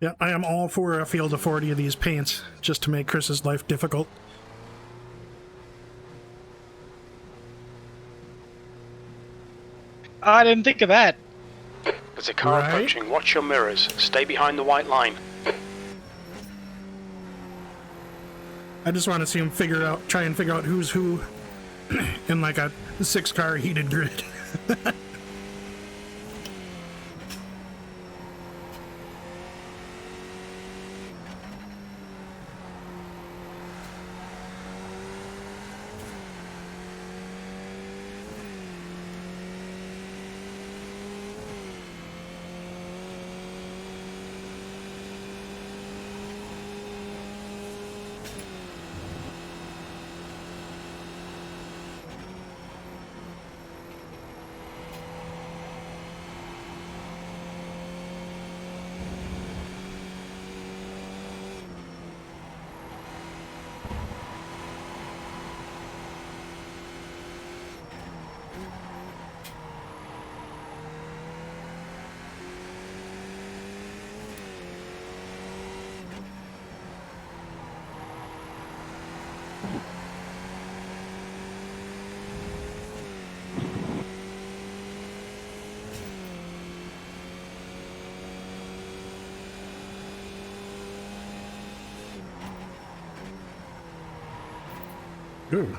Yeah, I am all for a field of 40 of these paints, just to make Chris's life difficult. I didn't think of that. There's a car Right. approaching. Watch your mirrors. Stay behind the white line. I just want to see him try and figure out who's who in like a 6-car heated grid. Ooh.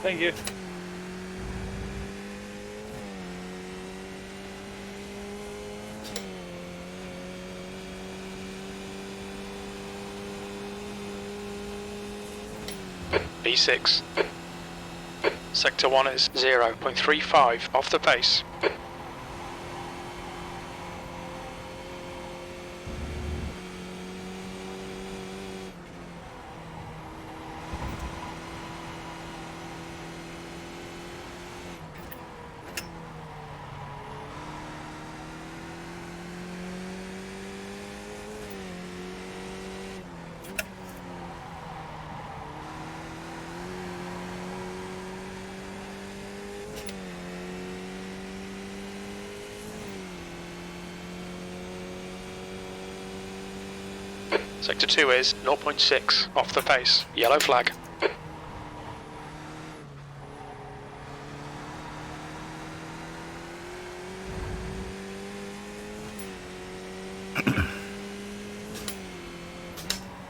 Thank you. B6. Sector 1 is 0.35 off the pace. Sector 2 is 0.6 off the pace. Yellow flag.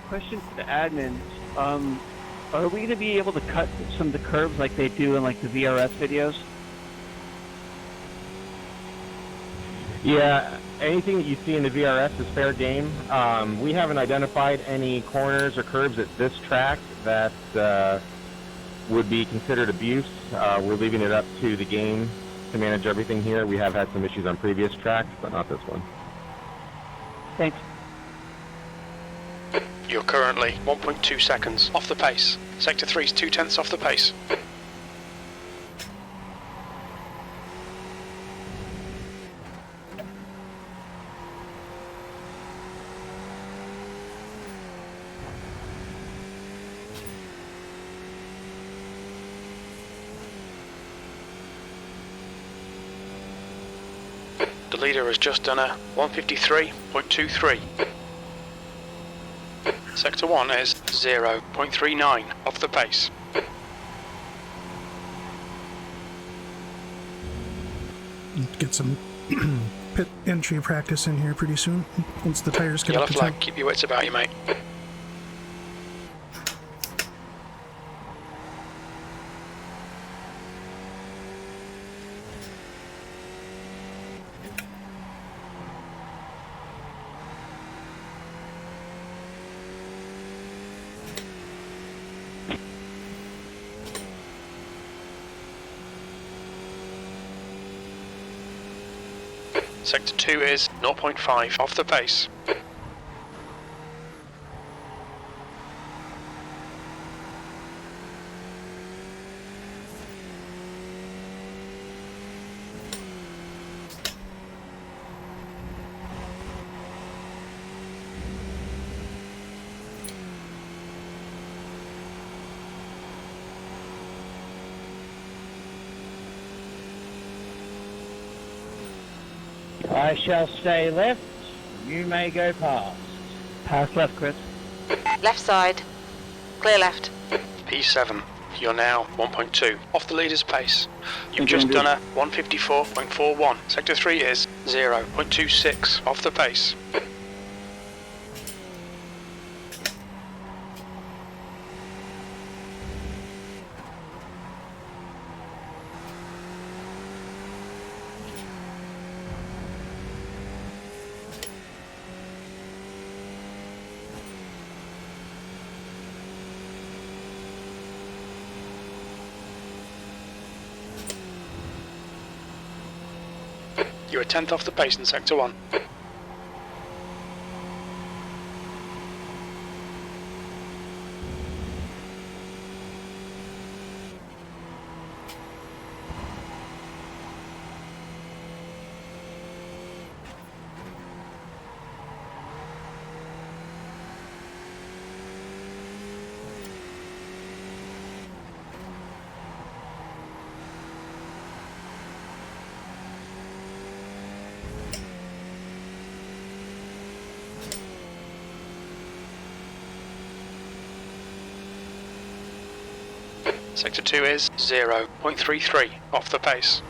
Question to the admins. Are we going to be able to cut some of the curves like they do in like the VRS videos? Yeah, anything that you see in the VRS is fair game. We haven't identified any corners or curves at this track that would be considered abuse. We're leaving it up to the game to manage everything here. We have had some issues on previous tracks, but not this one. Thanks. You're currently 1.2 seconds off the pace. Sector 3 is 0.2 off the pace. The leader has just done a 153.23. Sector 1 is 0.39 off the pace. Get some pit entry practice in here pretty soon, once the tires get Yellow up to flag, 10. keep your wits about you, mate. Sector 2 is 0.5 off the pace. I shall stay left. You may go past. Pass left, Chris. Left side. Clear left. P7, you're now 1.2 off the leader's pace. You've Okay, just good. done a 154.41. Sector 3 is 0.26 off the pace. You're a tenth off the pace in Sector 1. Sector 2 is 0.33 off the pace.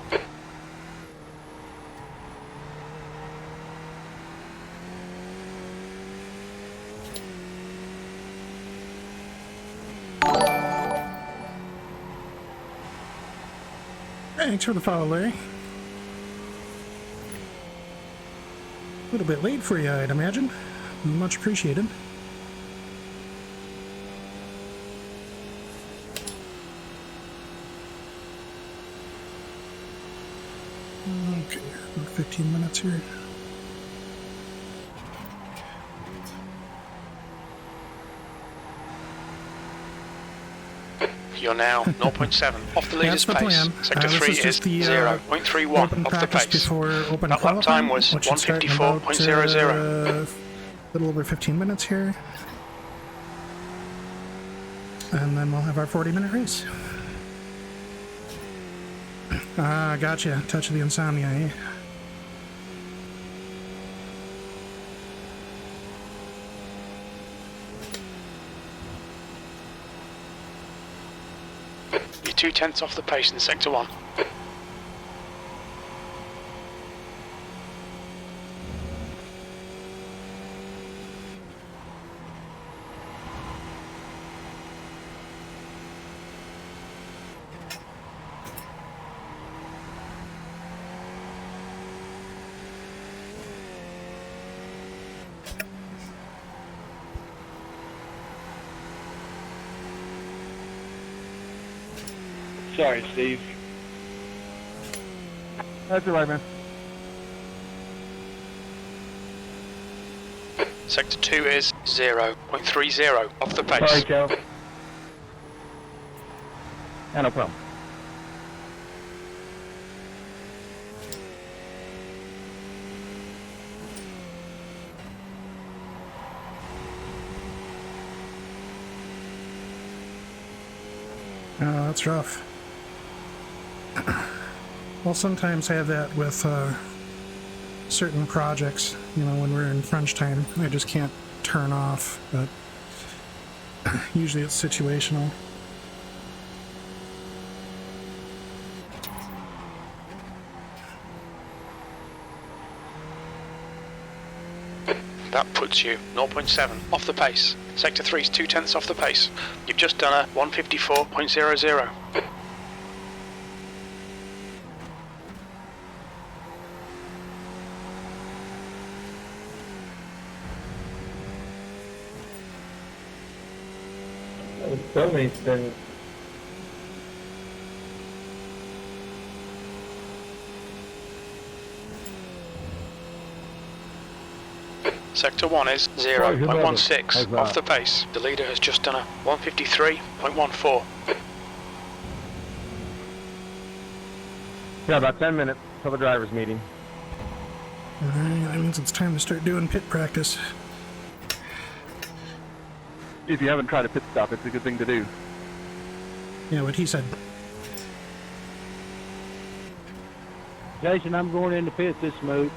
Thanks for the follow, Larry. A little bit late for you, I'd imagine. Much appreciated. Okay, about 15 minutes here. You're now 0.7 off the leader's That's the pace. plan. Sector This 3 is is just the, 0.31 open off the practice pace. before open That lap time qualifying, was which should start in about, 154.00. a little over 15 minutes here. And then we'll have our 40-minute race. Ah, gotcha. Touch of the insomnia, eh? You're 2/10 off the pace in Sector 1. Sorry, Steve. That's all right, man. Sector 2 is 0.30 off the pace. Sorry, Joe. Yeah, no problem. Oh, that's rough. Well, sometimes I have that with certain projects. You know, when we're in crunch time, I just can't turn off, but usually it's situational. That puts you 0.7 off the pace. Sector 3 is 2/10 off the pace. You've just done a 154.00. So many spins. Sector 1 is 0.16 off the pace. The leader has just done a 153.14. Yeah, about 10 minutes till the driver's meeting. Alright, that means it's time to start doing pit practice. If you haven't tried a pit stop, it's a good thing to do. Yeah, what he said. Jason, I'm going into pit this move.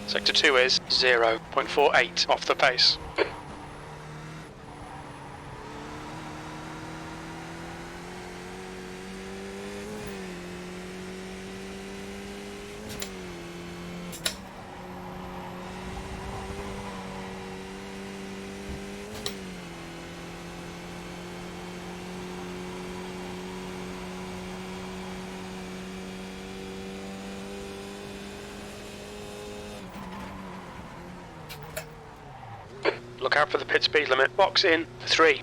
Sector 2 is 0.48 off the pace. Look out for the pit speed limit. Box in. 3,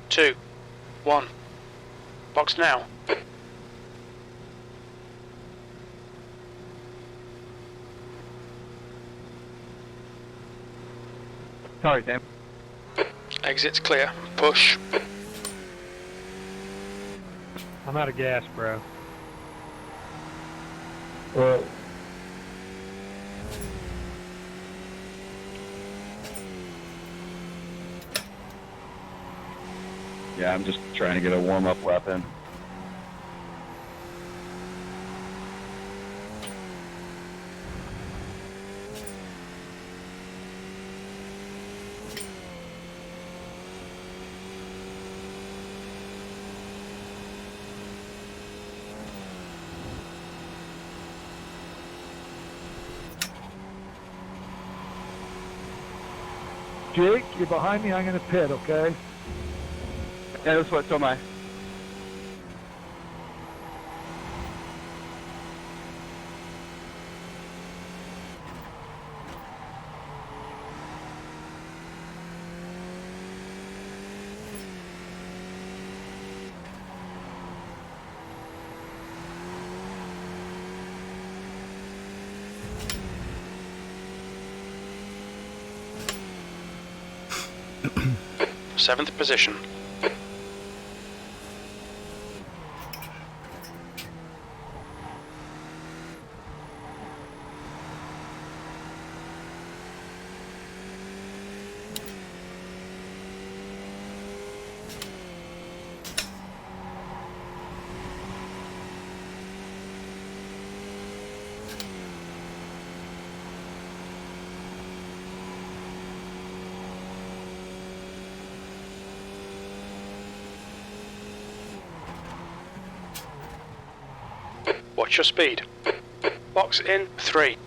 2, 1. Box now. Sorry, Sam. Exits clear. Push. I'm out of gas, bro. Yeah, I'm just trying to get a warm-up weapon. Jake, you're behind me. I'm going to pit, okay? Yeah, that's what, so am I. Seventh position. Watch your speed. Box in. 3,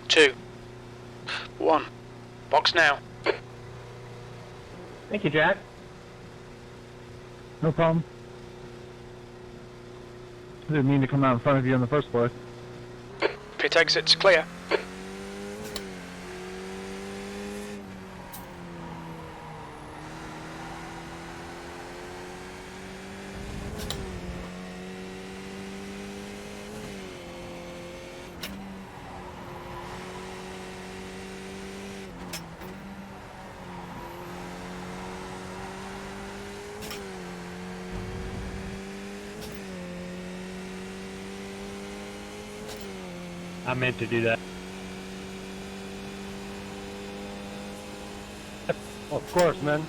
2, 1. Box now. Thank you, Jack. No problem. I didn't mean to come out in front of you in the first place. Pit exits clear. I meant to do that. Well, of course, man.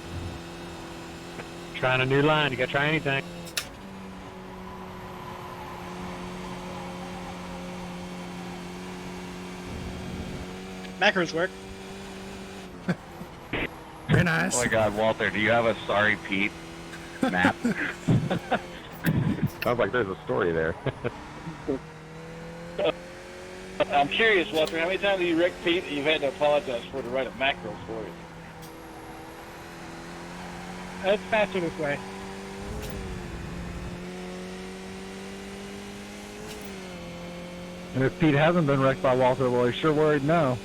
Trying a new line. You got to try anything. Macros work. Very nice. Oh my God, Walter, do you have a Sorry Pete map? Sounds like there's a story there. I'm curious, Walter, how many times have you wrecked Pete and you've had to apologize for to write a macro for you? It's faster this way. And if Pete hasn't been wrecked by Walter, well, he's sure worried now.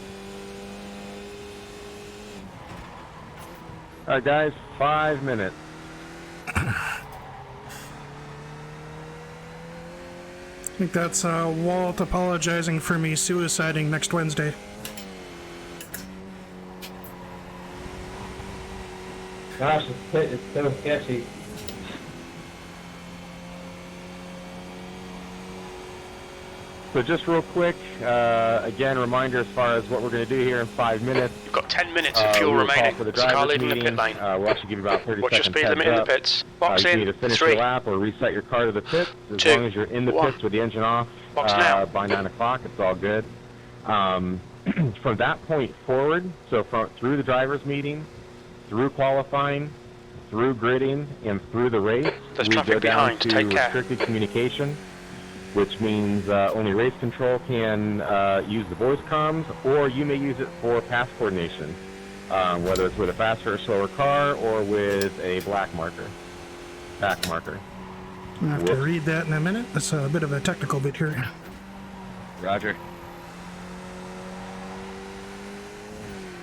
All right, guys, 5 minutes. I think that's Walt apologizing for me suiciding next Wednesday. Gosh, it's so sketchy. So just real quick, again, reminder as far as what we're going to do here in 5 minutes. You've got 10 minutes of fuel remaining. For the There's a car leaving meeting. the pit lane. We'll actually give you about 30 Watch your seconds speed limit in the pits. Box you in. need to finish 3. your lap or reset your car to the pits. As 2, long as you're in the 1. pits with the engine off Box now. by 9 o'clock, it's all good. From that point forward, so through the driver's meeting, through qualifying, through gridding, and through the race, There's we traffic go down behind. to Take care. restricted communication, which means only race control can use the voice comms, or you may use it for pass coordination, whether it's with a faster or slower car or with a back marker. I'll have to read that in a minute. That's a bit of a technical bit here. Roger.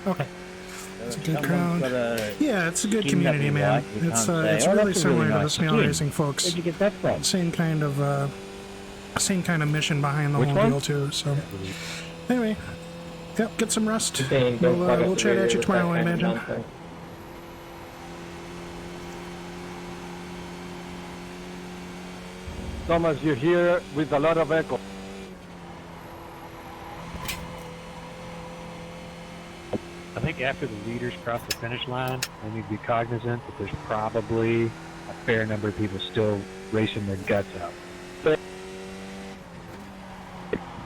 Okay. It's a good crowd. Yeah, it's a good community, man. It's really similar to the snail racing folks. Where'd you get that from? Same kind of mission behind the whole deal too. So anyway, yep, get some rest. We'll chat at you tomorrow, I imagine. Thomas, you're here with a lot of echo. I think after the leaders cross the finish line, they need to be cognizant that there's probably a fair number of people still racing their guts out.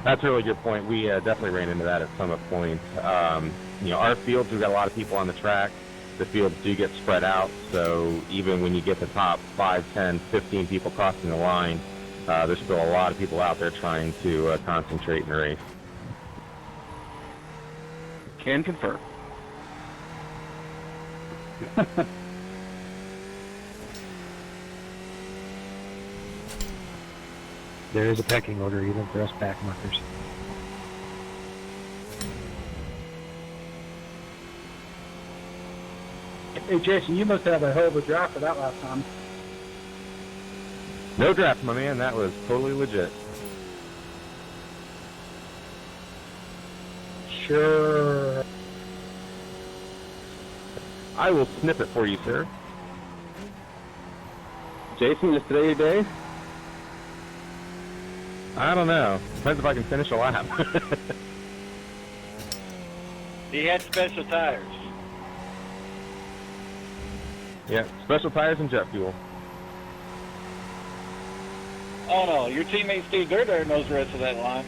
That's a really good point. We definitely ran into that at Summit Point. Our fields, we've got a lot of people on the track. The fields do get spread out, so even when you get the top 5, 10, 15 people crossing the line, there's still a lot of people out there trying to concentrate in the race. Can confirm. There is a pecking order even for us back markers. Hey, Jason, you must have a hell of a draft for that last time. No draft, my man. That was totally legit. Sure. I will snip it for you, sir. Jason, is today your day? I don't know. Depends if I can finish a lap. He had special tires. Yeah, special tires and jet fuel. Oh no, your teammate Steve Durder knows the rest of that line.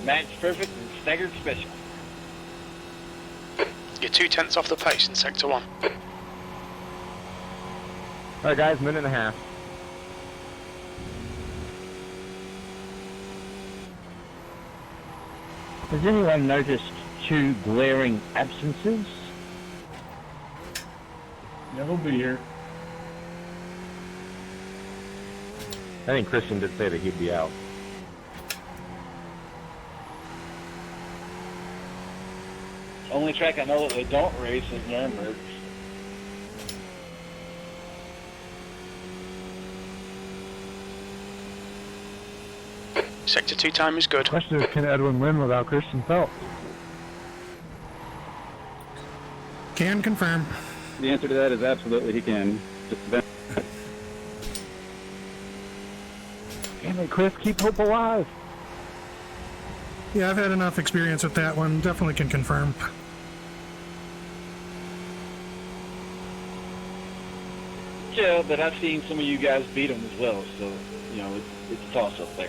Match perfect and staggered special. You're 2/10 off the pace in Sector 1. All right, guys, minute and a half. Has anyone noticed 2 glaring absences? Yeah, he'll be here. I think Christian did say that he'd be out. Only track I know that they don't race is Nuremberg. Sector 2 time is good. Question is, can Edwin win without Christian Phelps? Can confirm. The answer to that is absolutely he can. Just damn it, Chris, keep hope alive. Yeah, I've had enough experience with that one. Definitely can confirm. Yeah, but I've seen some of you guys beat them as well, so, it's a toss-up there.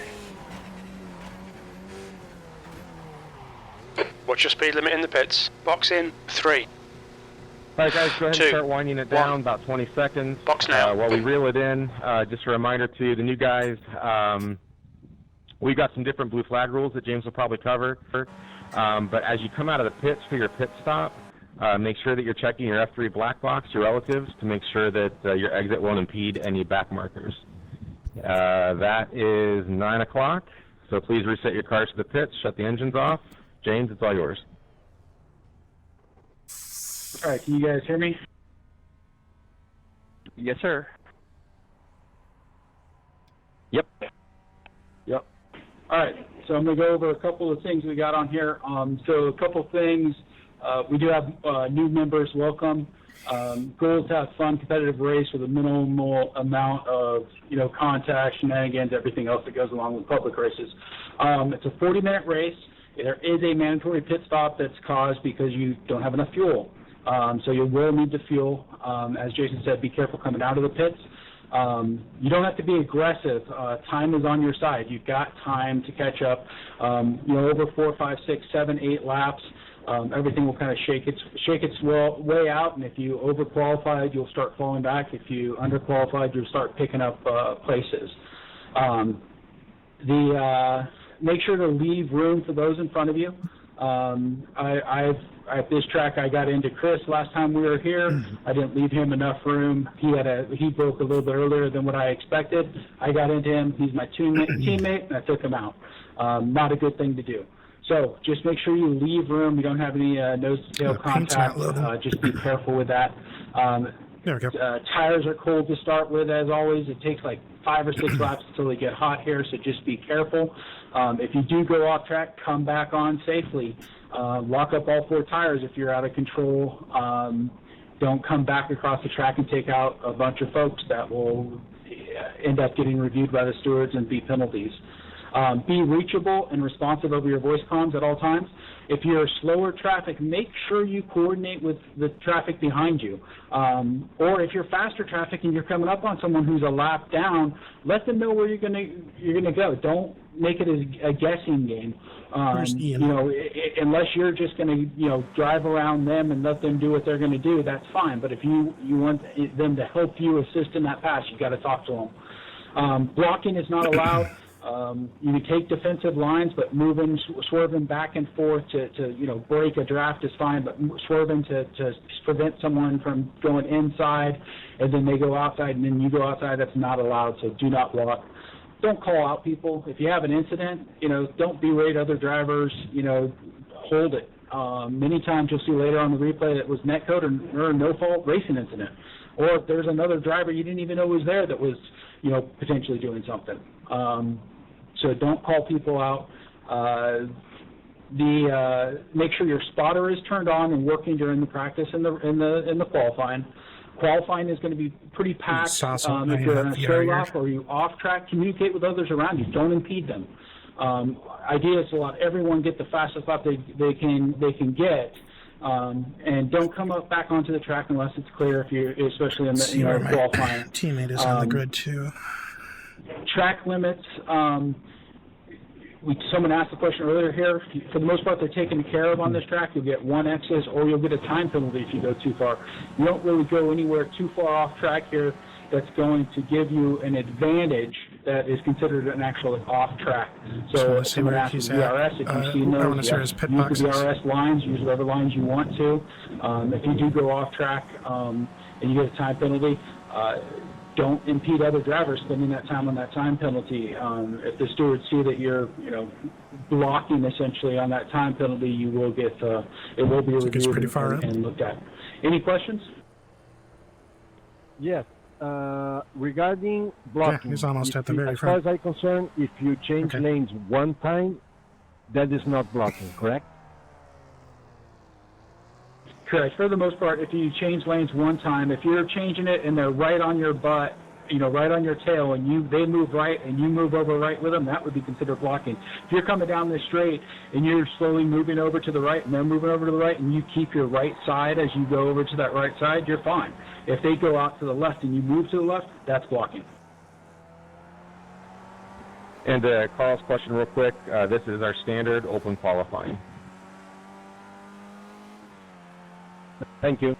Watch your speed limit in the pits. Box in. 3. All right, guys, go ahead 2, and start winding it down. 1. About 20 seconds. Box now. While we reel it in, just a reminder to the new guys, we've got some different blue flag rules that James will probably cover. But as you come out of the pits for your pit stop, make sure that you're checking your F3 black box, your relatives, to make sure that your exit won't impede any back markers. That is 9 o'clock. So please reset your cars to the pits, shut the engines off. James, it's all yours. All right, can you guys hear me? Yes, sir. Yep. Yep. All right, so I'm going to go over a couple of things we got on here. So a couple of things. We do have new members. Welcome. Goal is to have fun, competitive race with a minimal amount of, contact, shenanigans, everything else that goes along with public races. It's a 40-minute race. There is a mandatory pit stop that's caused because you don't have enough fuel. So you will need to fuel. As Jason said, be careful coming out of the pits. You don't have to be aggressive. Time is on your side. You've got time to catch up. Over 4, 5, 6, 7, 8 laps. Everything will kind of shake its way out, and if you overqualified, you'll start falling back. If you underqualified, you'll start picking up places. Make sure to leave room for those in front of you. At this track, I got into Chris last time we were here. I didn't leave him enough room. He broke a little bit earlier than what I expected. I got into him. He's my teammate, and I took him out. Not a good thing to do. So just make sure you leave room. You don't have any nose-to-tail contact. Just be careful with that. There we go. Tires are cold to start with, as always. It takes like 5 or 6 laps until they get hot here, so just be careful. If you do go off track, come back on safely. Lock up all 4 tires if you're out of control. Don't come back across the track and take out a bunch of folks that will end up getting reviewed by the stewards and be penalties. Be reachable and responsive over your voice comms at all times. If you're slower traffic, make sure you coordinate with the traffic behind you. Or if you're faster traffic and you're coming up on someone who's a lap down, let them know where you're gonna go. Don't make it a guessing game. Unless you're just gonna drive around them and let them do what they're gonna do, that's fine. But if you want them to help you assist in that pass, you got to talk to them. Blocking is not allowed. You can take defensive lines, but swerving back and forth to break a draft is fine, but swerving to prevent someone from going inside, and then they go outside, and then you go outside, that's not allowed, so do not block. Don't call out people. If you have an incident, don't berate other drivers, hold it. Many times you'll see later on the replay that was netcode or no-fault racing incident. Or if there's another driver you didn't even know was there that was, potentially doing something. So don't call people out. Make sure your spotter is turned on and working during the practice and the qualifying. Qualifying is going to be pretty packed. If you're on a straight off or you off track, communicate with others around you. Don't impede them. Idea is to let everyone get the fastest lap they can get. And don't come up back onto the track unless it's clear, especially in the qualifying. Teammate is on the grid too. Track limits. Someone asked the question earlier here. For the most part, they're taken care of on this track. You'll get 1 excess, or you'll get a time penalty if you go too far. You don't really go anywhere too far off track here. That's going to give you an advantage that is considered an actual off track. So if someone asks DRS, if you see those, use the DRS lines, use whatever lines you want to. If you do go off track and you get a time penalty, don't impede other drivers spending that time on that time penalty. If the stewards see that you're, blocking essentially on that time penalty, you will get it will be reviewed and looked at. Any questions? Yes. Regarding blocking, he's almost at the very as front. far as I'm concerned, if you change lanes one time, that is not blocking, correct? Correct. For the most part, if you change lanes one time, if you're changing it and they're right on your butt, right on your tail, and they move right and you move over right with them, that would be considered blocking. If you're coming down this straight and you're slowly moving over to the right and they're moving over to the right and you keep your right side as you go over to that right side, you're fine. If they go out to the left and you move to the left, that's blocking. And Carl's question real quick, this is our standard open qualifying. Thank you.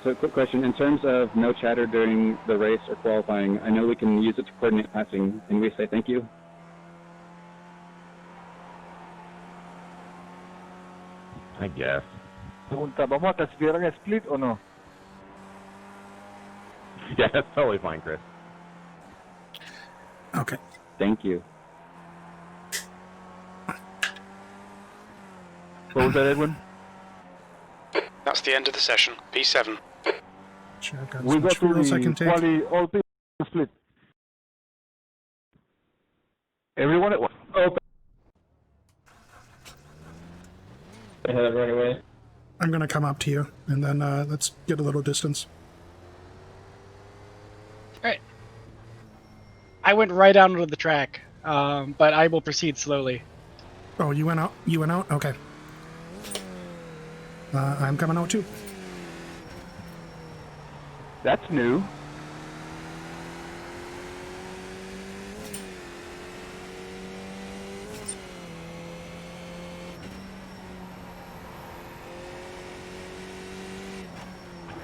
So quick question, in terms of no chatter during the race or qualifying, I know we can use it to coordinate passing. Can we say thank you? I guess. Pregunta, ¿vamos a clasificar en split o no? Yeah, that's totally fine, Chris. Okay. Thank you. What was that, Edwin? That's the end of the session. P7. Sure, I've got We as go much to fuel as I the can take. quality all people split. Everyone at once. Open. Right away. I'm gonna come up to you, and then let's get a little distance. Alright. I went right out onto the track, but I will proceed slowly. Oh, you went out? You went out? Okay. I'm coming out too. That's new.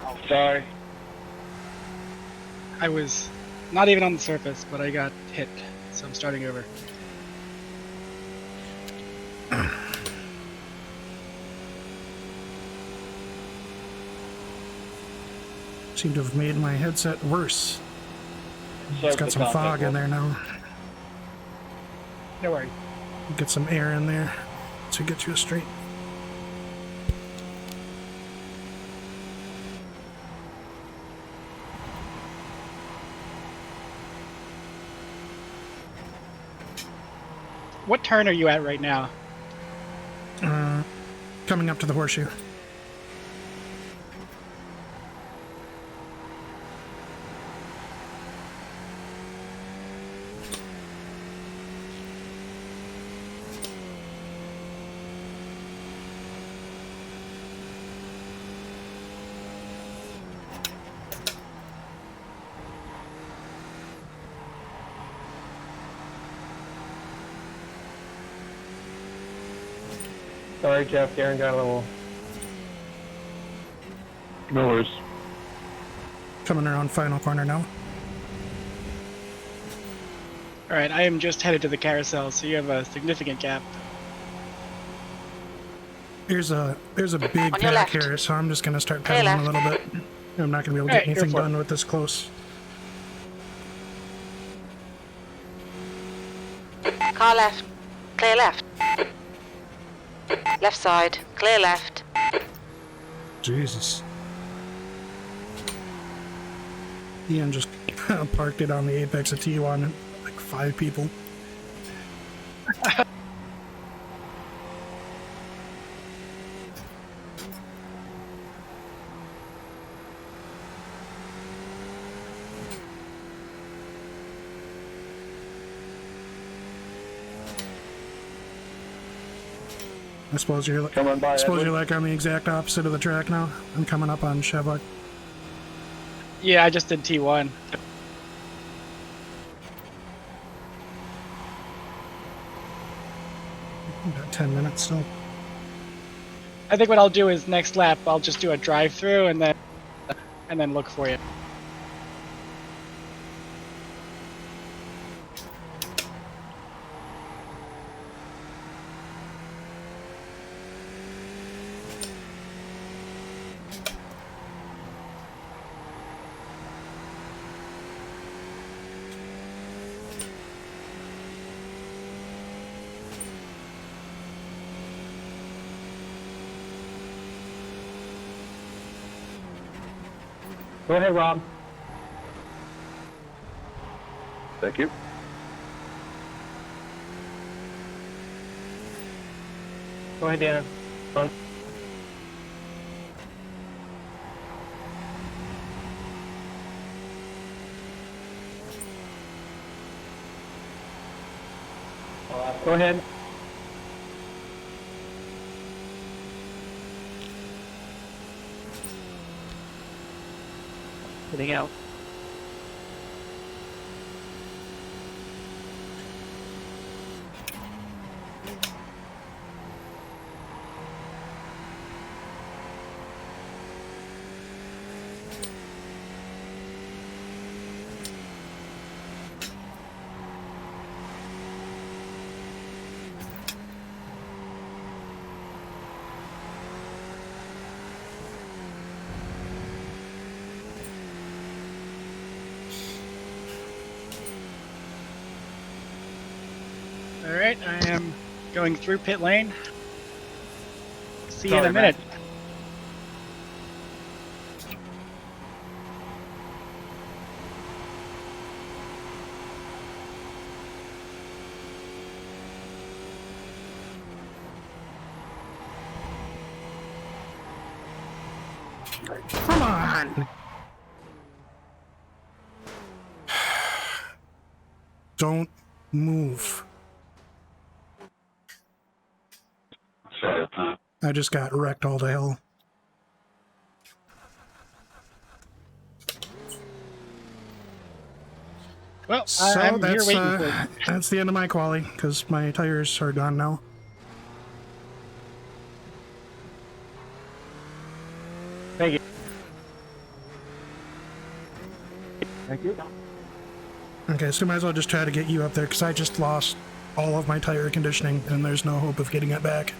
Oh, sorry. I was not even on the surface, but I got hit, so I'm starting over. Seem to have made my headset worse. Sorry It's got for the some fog contact, in there now. No worries. Get some air in there to get you straight. What turn are you at right now? Coming up to the horseshoe. Sorry, Jeff. Darren got a little. No worries. Coming around final corner now. Alright, I am just headed to the carousel, so you have a significant gap. There's a big On your pack left. here, so I'm just gonna start Clear pedaling a left. little bit. I'm not gonna be able to Alright, get go anything for it. done with this close. Car left. Clear left. Left side. Clear left. Jesus. Ian just parked it on the apex of T1, like 5 people. I suppose you're like, Come on by, suppose Edward. you're like on the exact opposite of the track now. I'm coming up on Chevrolet. Yeah, I just did T1. About 10 minutes still. I think what I'll do is next lap I'll just do a drive-through and then look for you. Go ahead, Rob. Thank you. Go ahead, Dana. On. Go ahead. Getting out. Alright, I am going through pit lane. See you in Sorry, a minute. Matt. Come on! Don't move. I just got wrecked all to hell. Well, So I'm here that's waiting for you. that's the end of my quali because my tires are gone now. Thank you. Thank you. Okay, so might as well just try to get you up there because I just lost all of my tire conditioning and there's no hope of getting it back.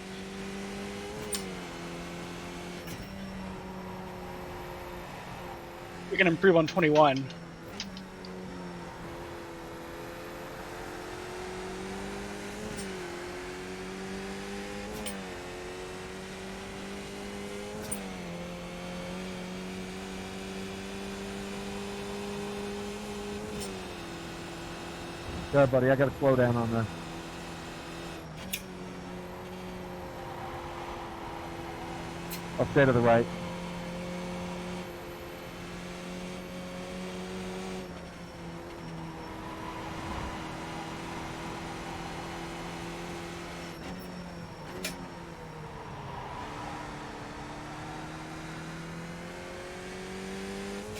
We can improve on 21. Yeah, buddy, I got to slow down on that. I'll stay to the right.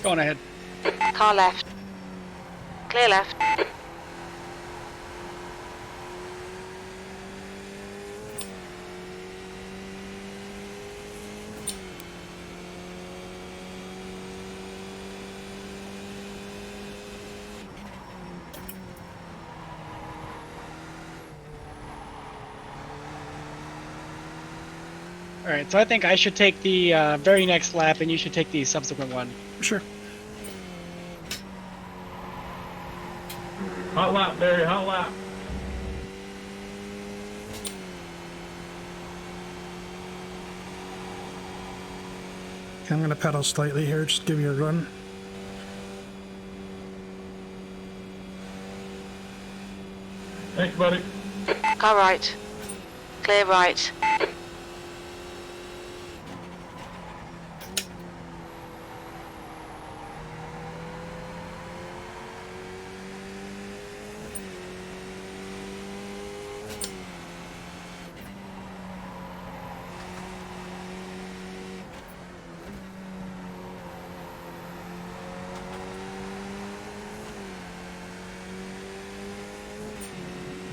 Going ahead. Car left. Clear left. Alright, so I think I should take the very next lap and you should take the subsequent one. Sure. Hot lap, Barry, hot lap. Okay, I'm going to pedal slightly here, just give you a run. Thanks, buddy. Car right. Clear right.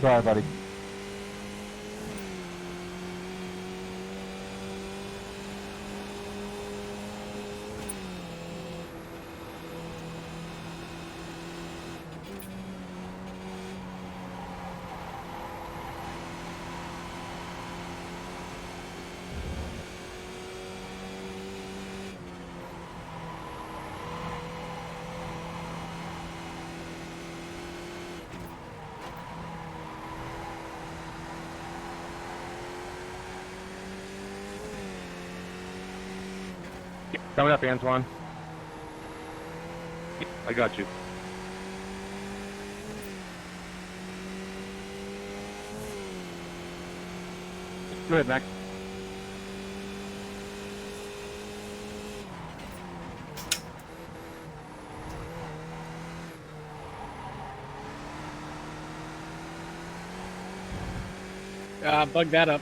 Sorry, buddy. Coming up, Antoine. I got you. Go ahead, Max. Bug that up.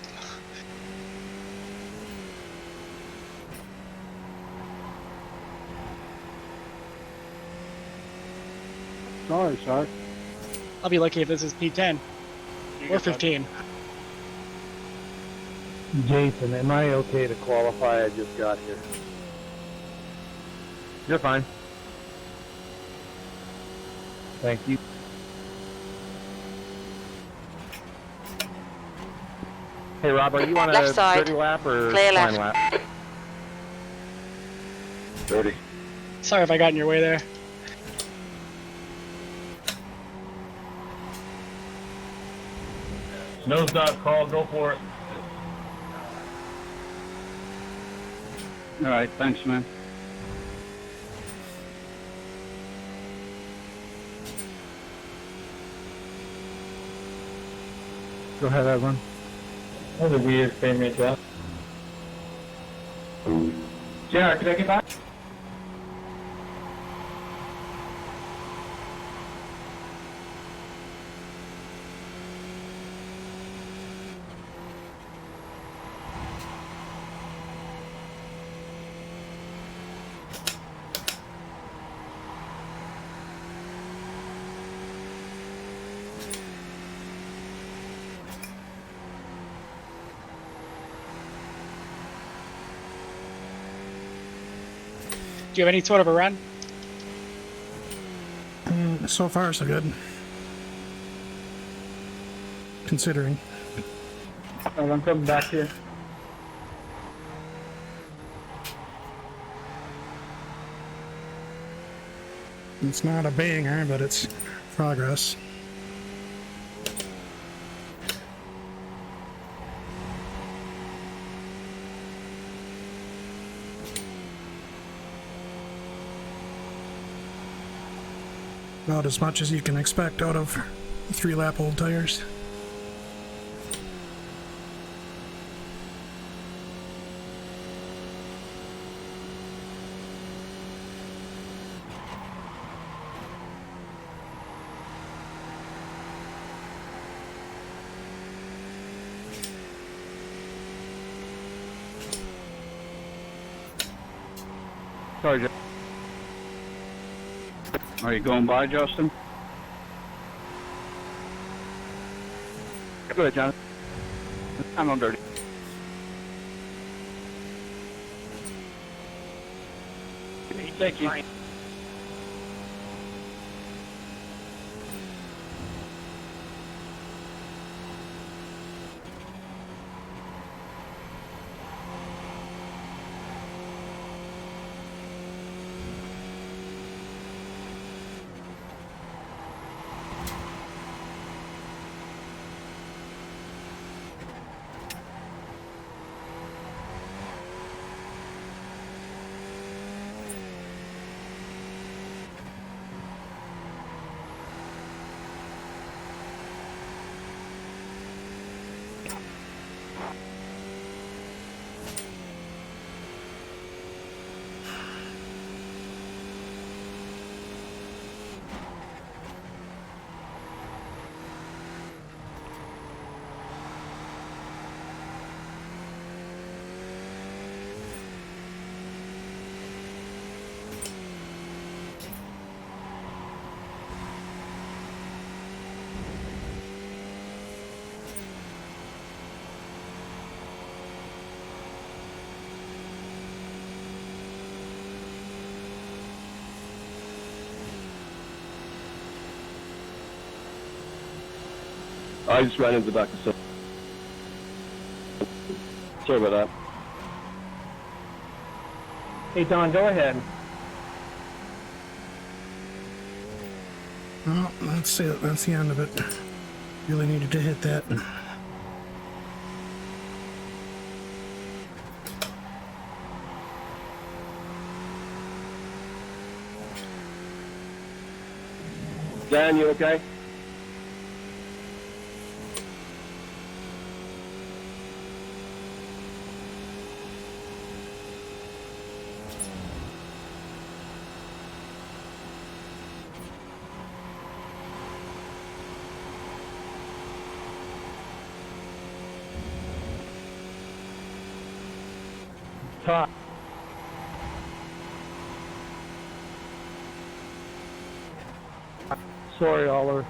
Sorry, Shark. I'll be lucky if this is P10 or 15. Jason, am I okay to qualify? I just got here. You're fine. Thank you. Hey, Rob, are you on Left a side. 30 lap or Clear fine left. lap? 30. Sorry if I got in your way there. Nose dot call, go for it. All right, thanks, man. Go ahead, everyone. That was a weird frame rate drop. JR, can I get back? Do you have any sort of a run? So far, so good. Considering. I'm coming back here. It's not a banger, but it's progress. About as much as you can expect out of 3-lap old tires. Sorry, Justin. Are you going by, Justin? Go ahead, John. I'm on dirty. Thank you. I just ran into the back of some. Sorry about that. Hey, Don, go ahead. Well, that's it. That's the end of it. Really needed to hit that. Dan, you okay? Todd. Sorry, Oliver.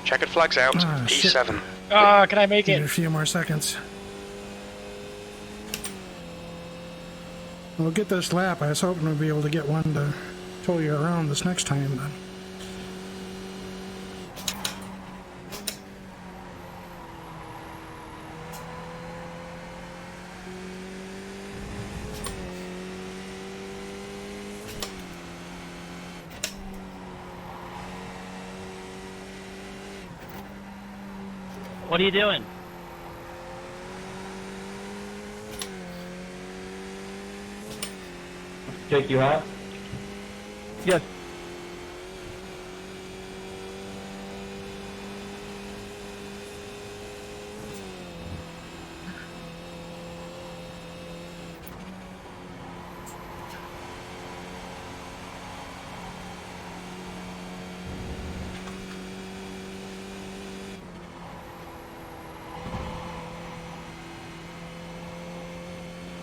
Checkered flags out. P7. Oh, can I make Need it? a few more seconds. We'll get this lap. I was hoping we'd be able to get one to tow you around this next time, but... What are you doing? Take you out? Yes.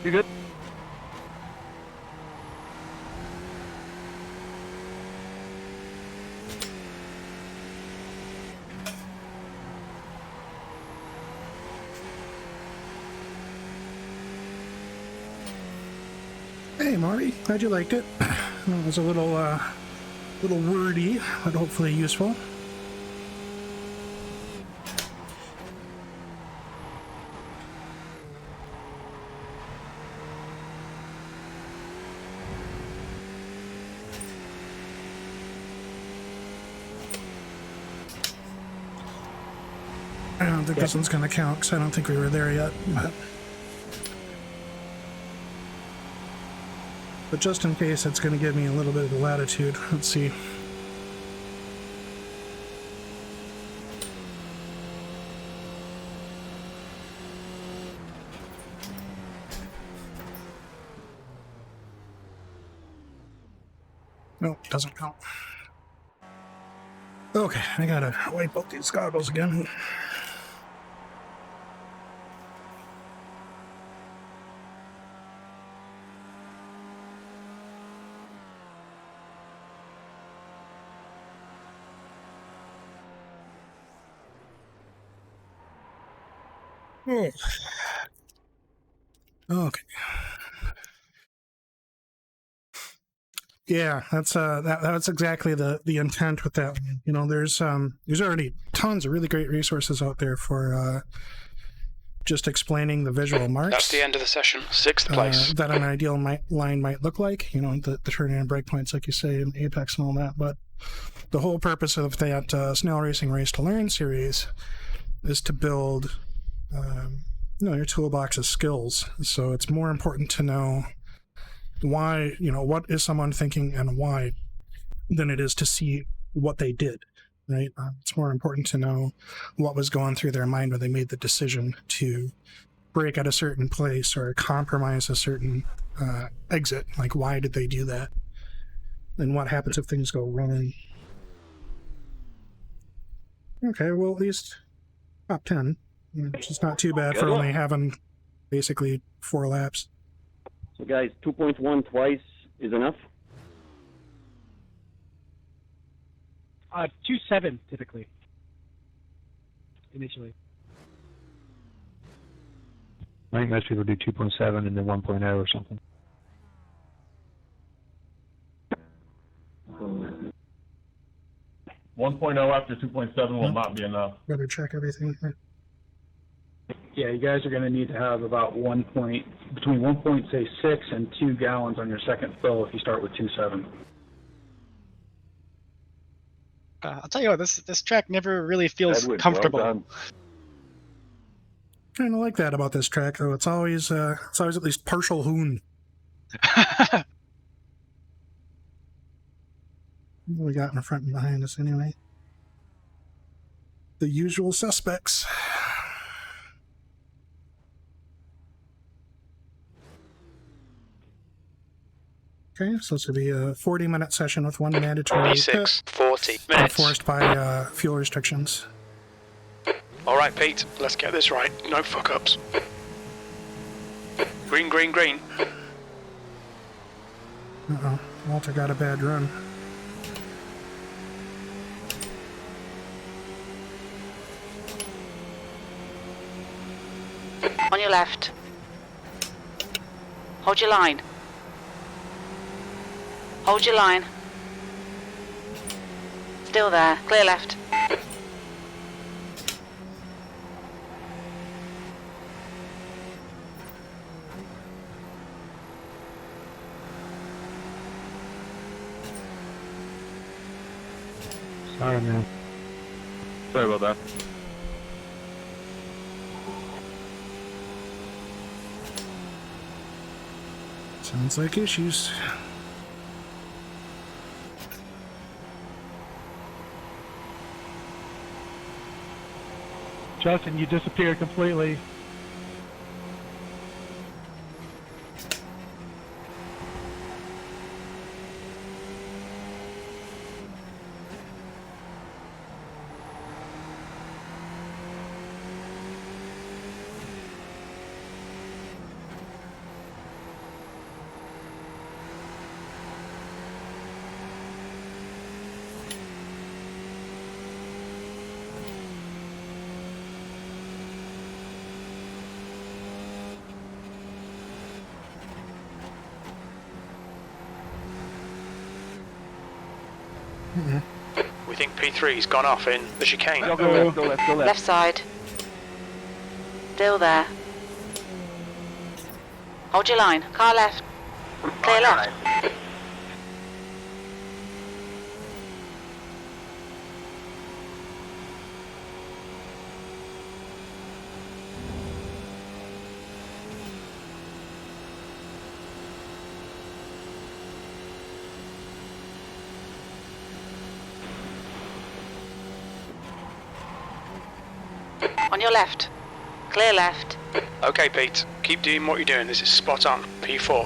You good? Hey, Marty. Glad you liked it. It was a little wordy, but hopefully useful. I don't think this one's going to count because I don't think we were there yet. But just in case, it's going to give me a little bit of latitude. Let's see. Nope, doesn't count. Okay, I gotta wipe out these goggles again. Oh. Okay. Yeah, that's exactly the intent with that one. You know, there's already tons of really great resources out there for just explaining the visual marks. That's the end of the session. 6th place. That an ideal line might look like. You know, the turn and break points, like you say, in Apex and all that. But the whole purpose of that Snail Racing Race to Learn series is to build, your toolbox of skills. So it's more important to know why, what is someone thinking and why, than it is to see what they did, right? It's more important to know what was going through their mind when they made the decision to break at a certain place or compromise a certain exit. Like, why did they do that? And what happens if things go wrong? Okay, well, at least top 10, which is not too bad for only having basically 4 laps. So guys, 2.1 twice is enough? 2.7 typically. Initially. I think most people do 2.7 and then 1.0 or something. Mm. 1.0 after 2.7 will not be enough. Better check everything. Yeah, you guys are going to need to have about between 1.6 and 2 gallons on your second fill if you start with 2.7. I'll tell you what, this track never really feels comfortable. Well, kind of like that about this track, though. It's always at least partial hoon. What we got in front and behind us, anyway? The usual suspects. Okay, so this will be a 40-minute session with 1 mandatory 40 minutes. Forced by fuel restrictions. All right, Pete, let's get this right. No fuck-ups. Green, green, green. Uh-oh, Walter got a bad run. On your left. Hold your line. Hold your line. Still there. Clear left. Sorry, man. Sorry about that. Sounds like issues. Justin, you disappeared completely. We think P3's gone off in the chicane. Go left, go left, go left. Left side. Still there. Hold your line. Car left. Clear left. On your left. Clear left. Okay, Pete. Keep doing what you're doing. This is spot on. P4.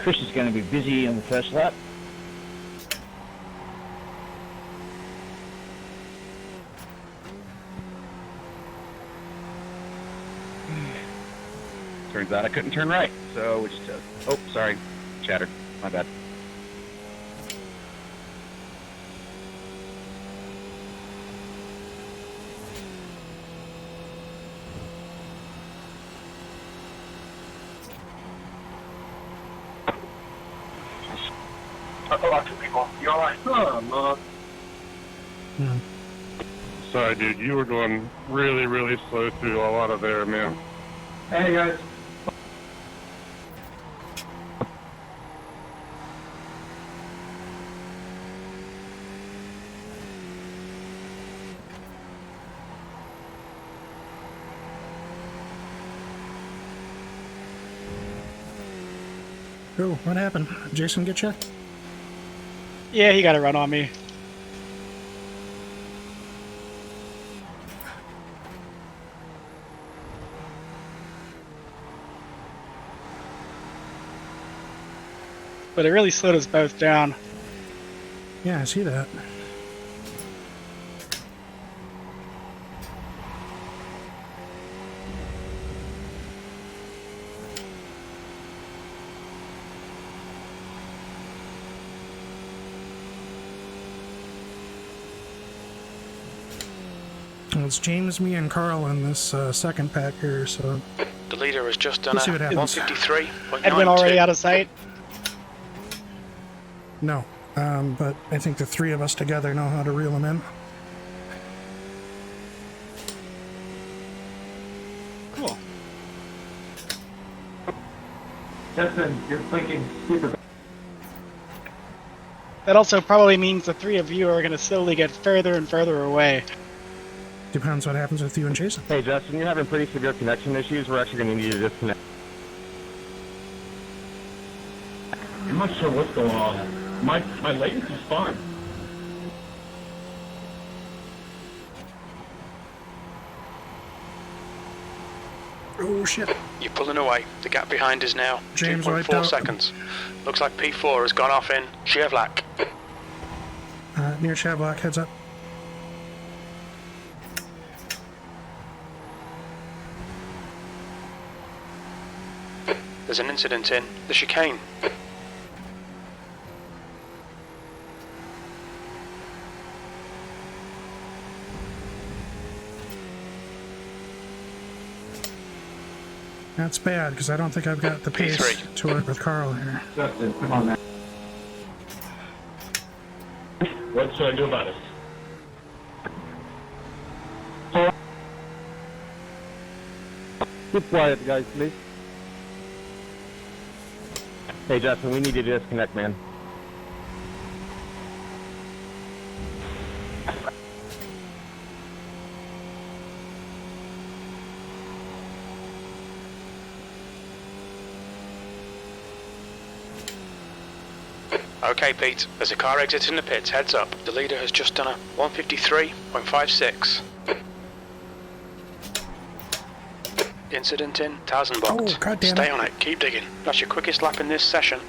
Chris is going to be busy on the first lap. Turns out I couldn't turn right, so we just oh, sorry, chatter. My bad. People, you alright? Sorry, dude. You were going really, really slow through a lot of there, man. Hey, guys. Oh, what happened? Jason get you? Yeah, he got a run on me. But it really slowed us both down. Yeah, I see that. Well, it's James, me, and Carl in this second pack here, so... The leader has just done Let's a see what happens. 153.92. Edwin already out of sight? No, but I think the three of us together know how to reel him in. Cool. Justin, you're thinking super. That also probably means the three of you are going to slowly get further and further away. Depends what happens with you and Jason. Hey, Justin, you're having pretty severe connection issues. We're actually going to need you to disconnect. I'm not sure what's going on. My latency's fine. Oh, shit. You're pulling away. The gap behind is now James wiped 2.4 out. seconds. Looks like P4 has gone off in Chevlac. Near Shavlock, heads up. There's an incident in the chicane. That's bad, because I don't think I've got the pace P3. to work with Carl here. Justin, come on, man. What should I do about it? Keep quiet, guys, please. Hey, Justin, we need you to disconnect, man. Okay, Pete, there's a car exiting the pits, heads up. The leader has just done a 153.56. Incident in Zandvoorrt. Oh, God damn Stay it. on it, keep digging. That's your quickest lap in this session.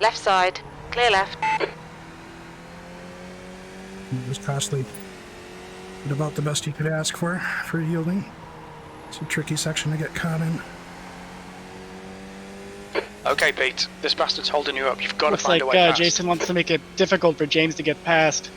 Left side. Clear left. It was costly, but about the best you could ask for yielding. It's a tricky section to get caught in. Okay, Pete, this bastard's holding you up. You've got Looks to find like a way past. Jason wants to make it difficult for James to get past.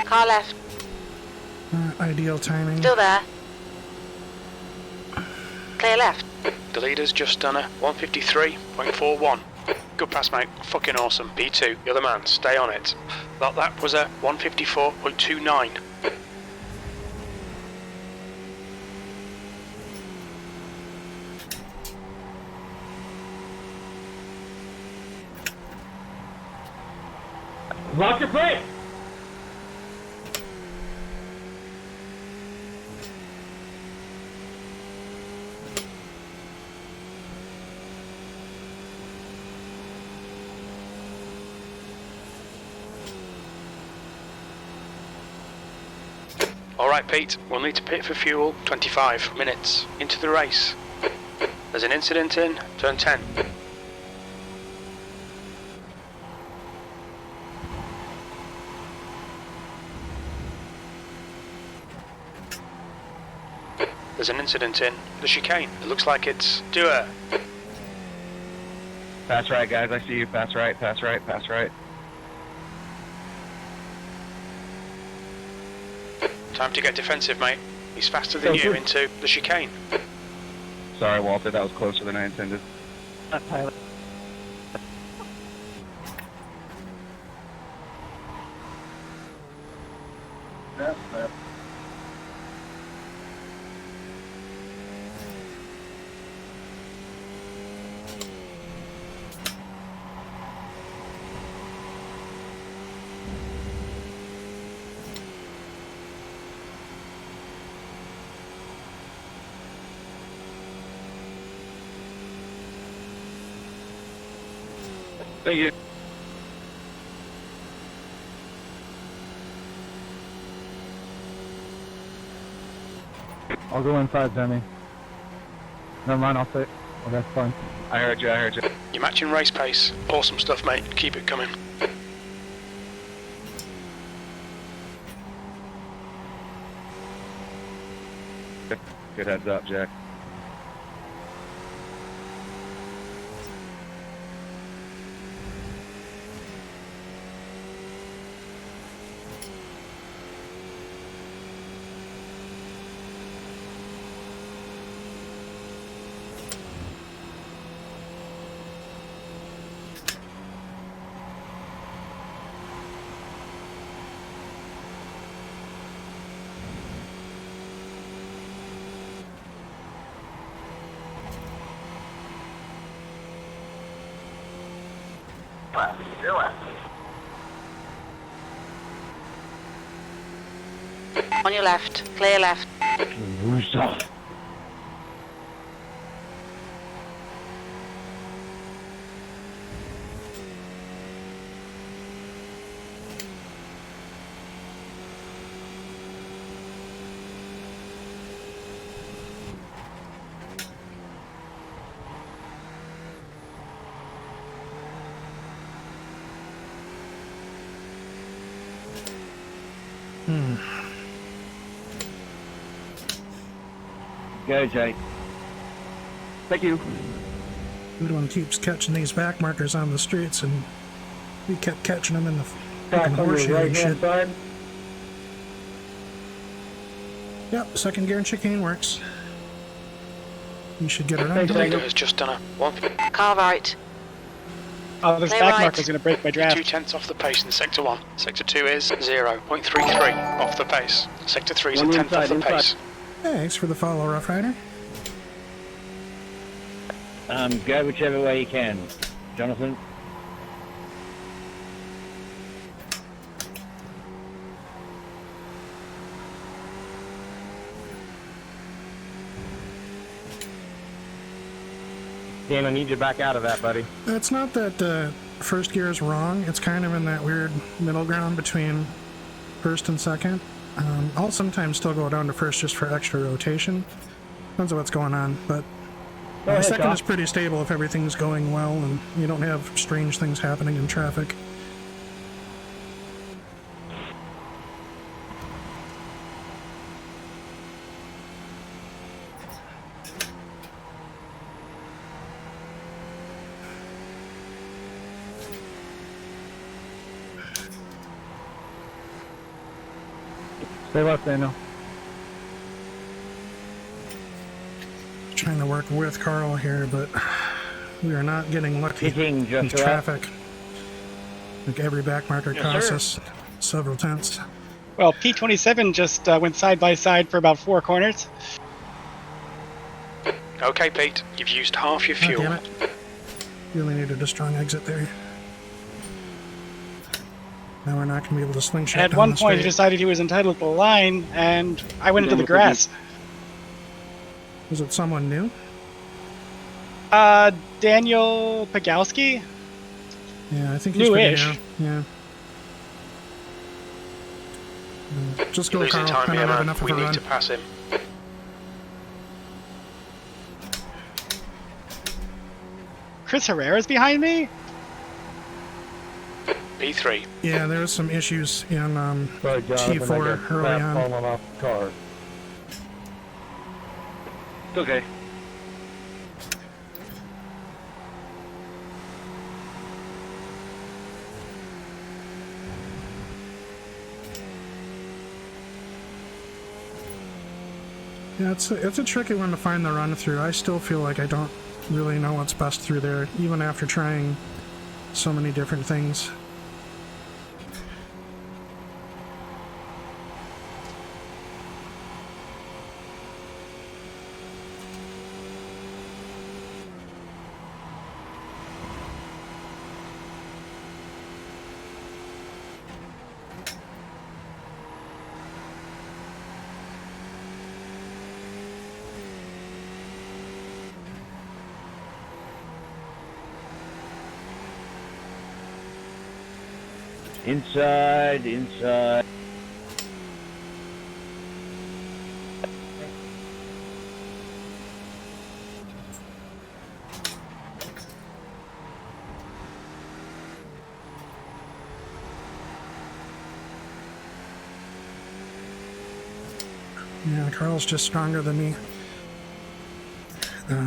Car left. Ideal timing. Still there. Clear left. The leader's just done a 153.41. Good pass, mate. Fucking awesome. P2, you're the man. Stay on it. That was a 154.29. Lock your brake! Alright, Pete, we'll need to pit for fuel 25 minutes into the race. There's an incident in turn 10. There's an incident in the chicane. It looks like it's Dewar. Pass right, guys. I see you. Pass right, pass right, pass right. Time to get defensive, mate. He's faster than you into the chicane. Sorry, Walter. That was closer than I intended. Pilot. Thank you. I'll go inside, Jimmy. Never mind, I'll sit. Oh, that's fine. I heard you, I heard you. You're matching race pace. Awesome stuff, mate. Keep it coming. Good heads up, Jack. On your left. Clear left. Go, Jake. Thank you. Good one keeps catching these back markers on the streets, and we kept catching them in the fucking horseshoe and shit. Side. Yep, second gear and chicane works. You should get around. The leader has just done a 1. Car right. Oh, this Clear back right. marker's going to break my draft. 2/10 off the pace in Sector 1. Sector 2 is 0.33 off the pace. Sector 3 is a 10th off the pace. Thanks for the follow, Rough Rider. Go whichever way you can, Jonathan. Dan, I need you back out of that, buddy. It's not that first gear is wrong. It's kind of in that weird middle ground between first and second. I'll sometimes still go down to first just for extra rotation. Depends on what's going on, but second is pretty stable if everything's going well and you don't have strange things happening in traffic. Stay left, Daniel. Trying to work with Carl here, but we are not getting lucky Hitting in just traffic. Like every back marker costs us several tenths. Well, P27 just went side by side for about 4 corners. Okay, Pete, you've used half your Oh, fuel. damn it. Really needed a strong exit there. Now we're not going to be able to slingshot At down one the point, he straight. decided he was entitled to the line, and I went into the grass. Was it someone new? Daniel Pagowski? Yeah, I think he's pretty Newish. new. Yeah. Just go, You're losing Carl. time I here, don't have man. enough of We a need run. to pass him. Chris Herrera's behind me? P3. Yeah, there was some issues in Sorry, Jonathan, T4 I got early crap on. falling off the car. It's okay. Yeah, it's a tricky one to find the run through. I still feel like I don't really know what's best through there, even after trying so many different things. Inside, inside. Yeah, Carl's just stronger than me.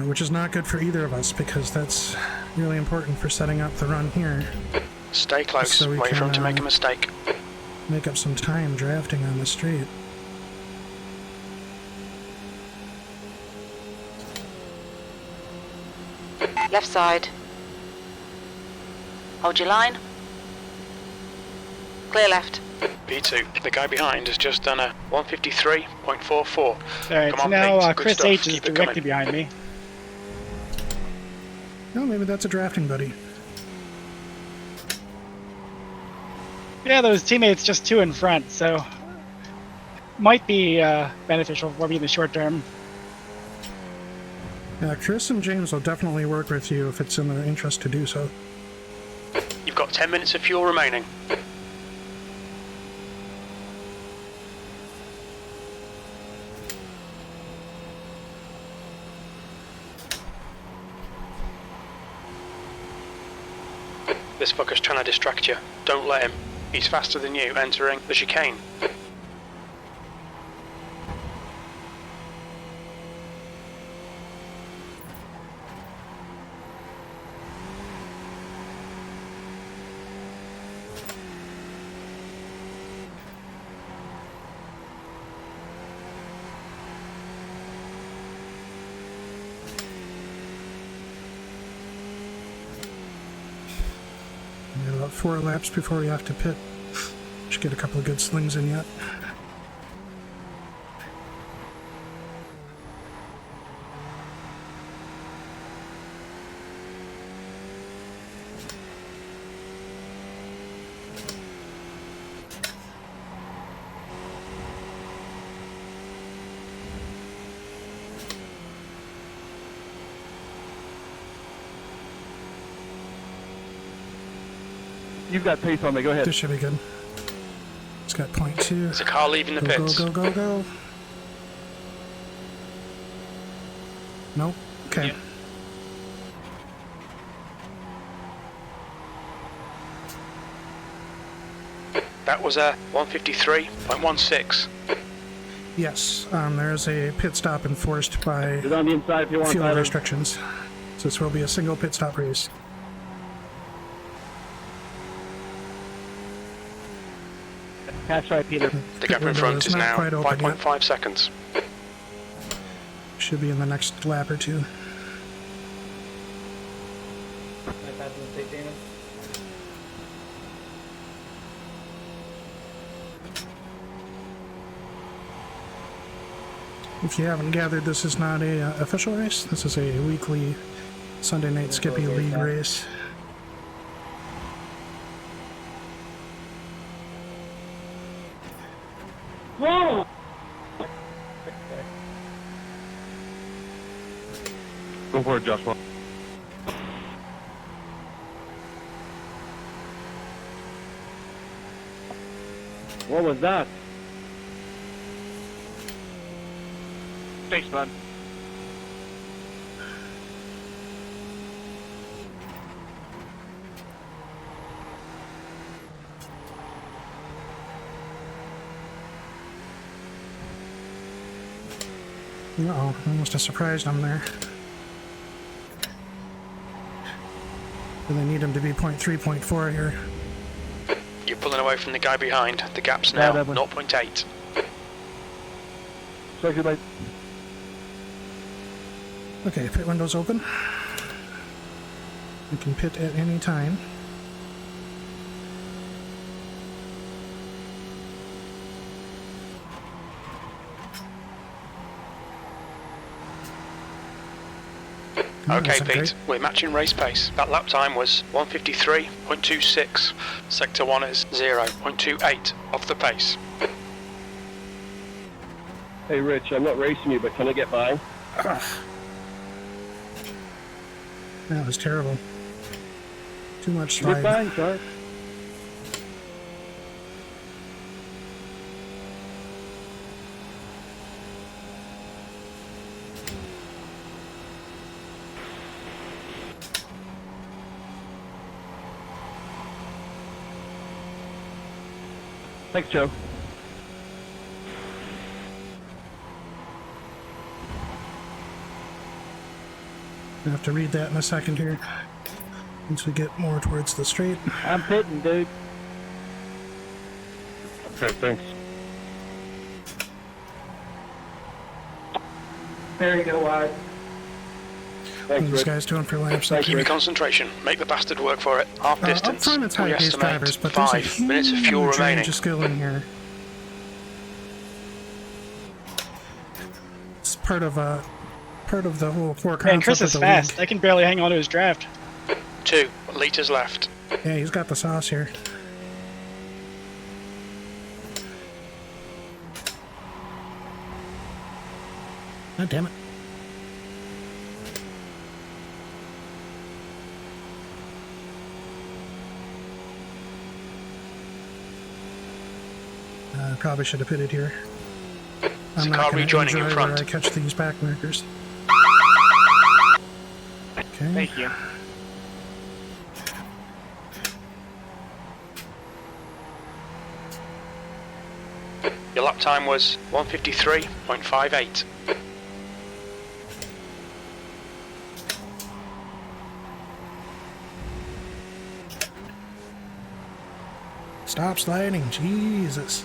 Which is not good for either of us, because that's really important for setting up the run here. Stay close. So we Wait for him to can, make a mistake. Make up some time drafting on the street. Left side. Hold your line. Clear left. P2. The guy behind has just done a 153.44. Alright, Come so on, now Pete. Good Chris stuff. H is Keep it directly coming. behind me. Oh, maybe that's a drafting buddy. Yeah, those teammates just 2 in front, so might be beneficial for me in the short term. Chris and James will definitely work with you if it's in their interest to do so. You've got 10 minutes of fuel remaining. This fucker's trying to distract you. Don't let him. He's faster than you entering the chicane. You got about 4 laps before you have to pit. Should get a couple of good slings in yet. You've got pace on me. Go ahead. This should be good. It's got 0.2. There's a car leaving the pits. Go, go, go, go. Nope. Okay. That was a 153.16. Yes, there's a pit stop enforced by Get on the inside if you want. fuel restrictions. So this will be a single pit stop race. That's right, Peter. The gap in front is now quite open 5.5 seconds. Should be in the next lap or two. If you haven't gathered, this is not a official race. This is a weekly Sunday night Skippy League race. Whoa! Go for it, Joshua. What was that? Thanks, bud. Uh-oh, I must have surprised him there. Really need him to be 0.3, 0.4 here. You're pulling away from the guy behind. The gap's now 0.8. Second light. Okay, pit window's open. You can pit at any time. Okay, Pete, we're matching race pace. That lap time was 153.26. Sector 1 is 0.28 off the pace. Hey, Rich, I'm not racing you, but can I get by? That was terrible. Too much Get slide. by, sorry. Thanks, Joe. I have to read that in a second here. Once we get more towards the straight. I'm pitting, dude. Okay, thanks. There you go, wide. What are these guys doing for laps? Keep your concentration. Make the bastard work for it. Half Up distance. front it's We high-paced estimate drivers, but there's a 5 minutes of fuel huge remaining. range of skill in here. It's part of the whole core concept Man, Chris of is the fast. league. I can barely hang on to his draft. 2 litres left. Yeah, he's got the sauce here. God damn it. Probably should have pitted here. I'm not going to enjoy where I catch these back markers. Okay. Thank you. Your lap time was 1:53.58. Stop sliding, Jesus.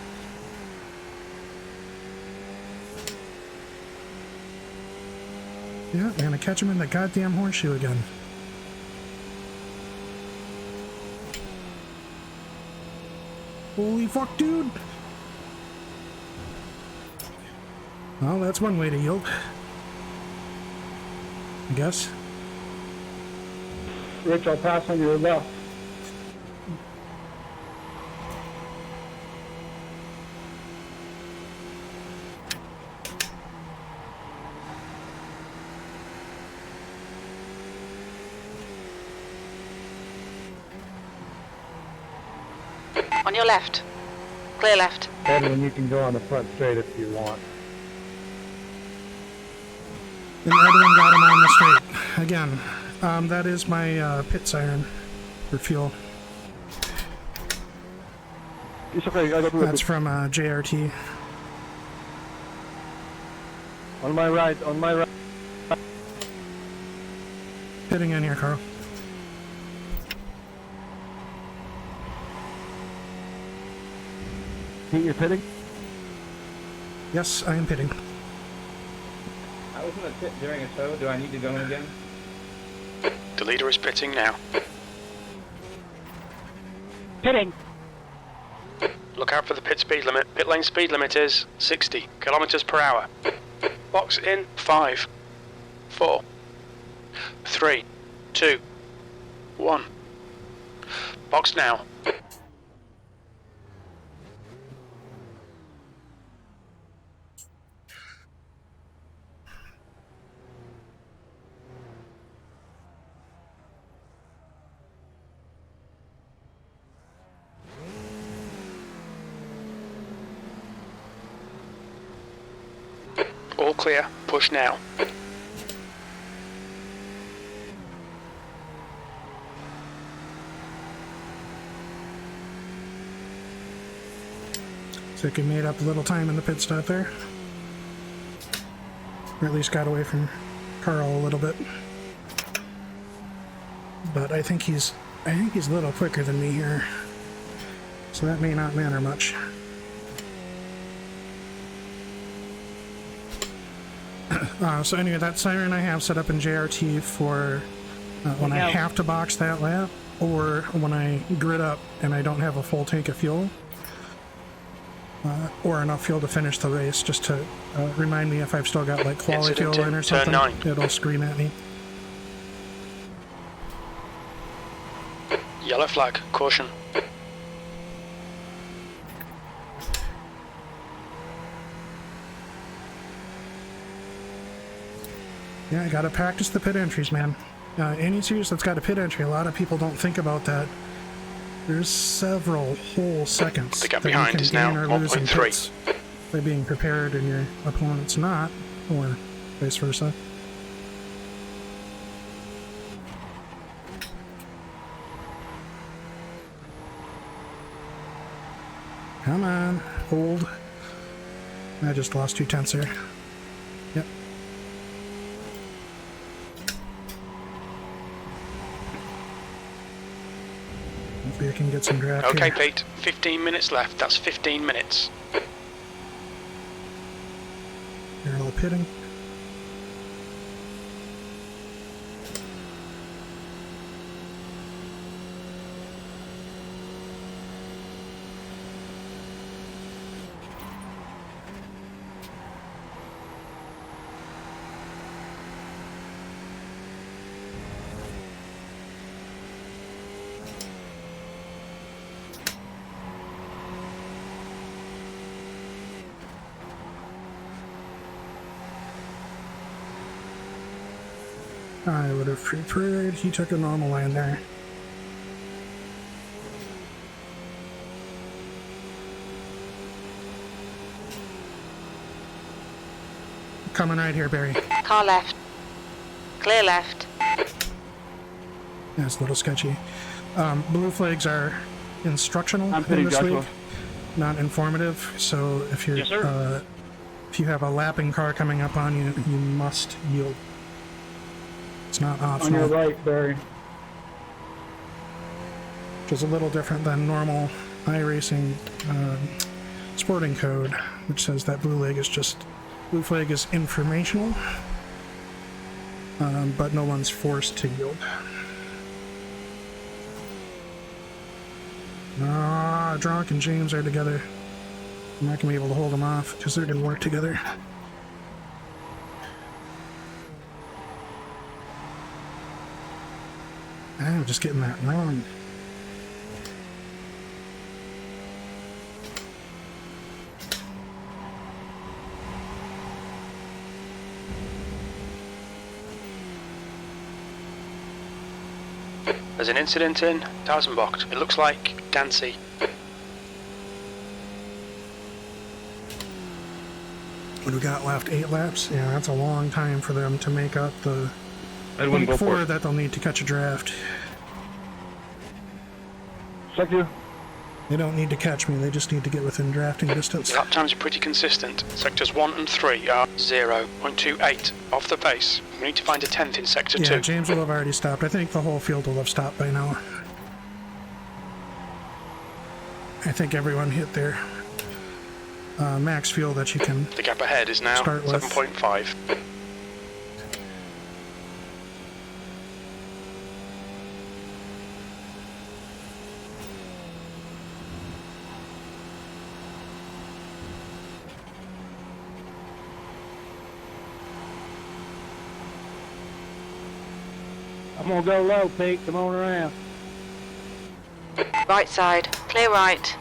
Yeah, I'm gonna catch him in the goddamn horseshoe again. Holy fuck, dude! Well, that's one way to yield, I guess. Rich, I'll pass on your left. On your left. Clear left. Edwin, you can go on the front straight if you want. And Edwin got him on the straight. Again, that is my pit siren for fuel. It's okay, I got That's from JRT. On my right, on my right. Pitting in here, Carl. Pete, you're pitting? Yes, I am pitting. I was in a pit during a tow. Do I need to go in again? The leader is pitting now. Pitting. Look out for the pit speed limit. Pit lane speed limit is 60 kilometers per hour. Box in 5, 4, 3, 2, 1. Box now. All clear. Push now. So I made up a little time in the pit stop there. Or at least got away from Carl a little bit. But I think he's a little quicker than me here. So that may not matter much. So anyway, that siren I have set up in JRT for when I have to box that lap, or when I grid up and I don't have a full tank of fuel, or enough fuel to finish the race, just to remind me if I've still got like quality fuel in or something. It'll scream at me. Yellow flag. Caution. Yeah, I gotta practice the pit entries, man. Any series that's got a pit entry, a lot of people don't think about that. There's several whole seconds The gap that behind you is can now gain or lose in 1.3. pits by being prepared and your opponent's not, or vice versa. Come on, hold. I just lost 2 tenths there. Yep. Hopefully I can get some draft Okay, here. Pete. 15 minutes left. That's 15 minutes. They're all pitting. I would have preferred he took a normal line there. Coming right here, Barry. Car left. Clear left. That's a little sketchy. Blue flags are instructional I'm in pretty this Joshua. week, not informative. So if you're Yes, sir. if you have a lapping car coming up on you, you must yield. It's not On optional. your right, Barry. Which is a little different than normal iRacing sporting code, which says that blue flag is informational, but no one's forced to yield. Drunk and James are together. I'm not gonna be able to hold them off because they're gonna work together. I'm just getting that wrong. There's an incident in Zandvoorrt. It looks like Dancy. What do we got left? 8 laps? Yeah, that's a long time for them to make up the Edwin, go for 4 it. that they'll need to catch a draft. Check you. They don't need to catch me, they just need to get within drafting distance. The lap times are pretty consistent. Sectors 1 and 3 are 0.28 off the pace. We need to find a 10th in Sector 2. Yeah, James will have already stopped. I think the whole field will have stopped by now. I think everyone hit their max fuel that you can The gap ahead is now start with. 7.5. I'm gonna go low, Pete. Come on around. Right side. Clear right.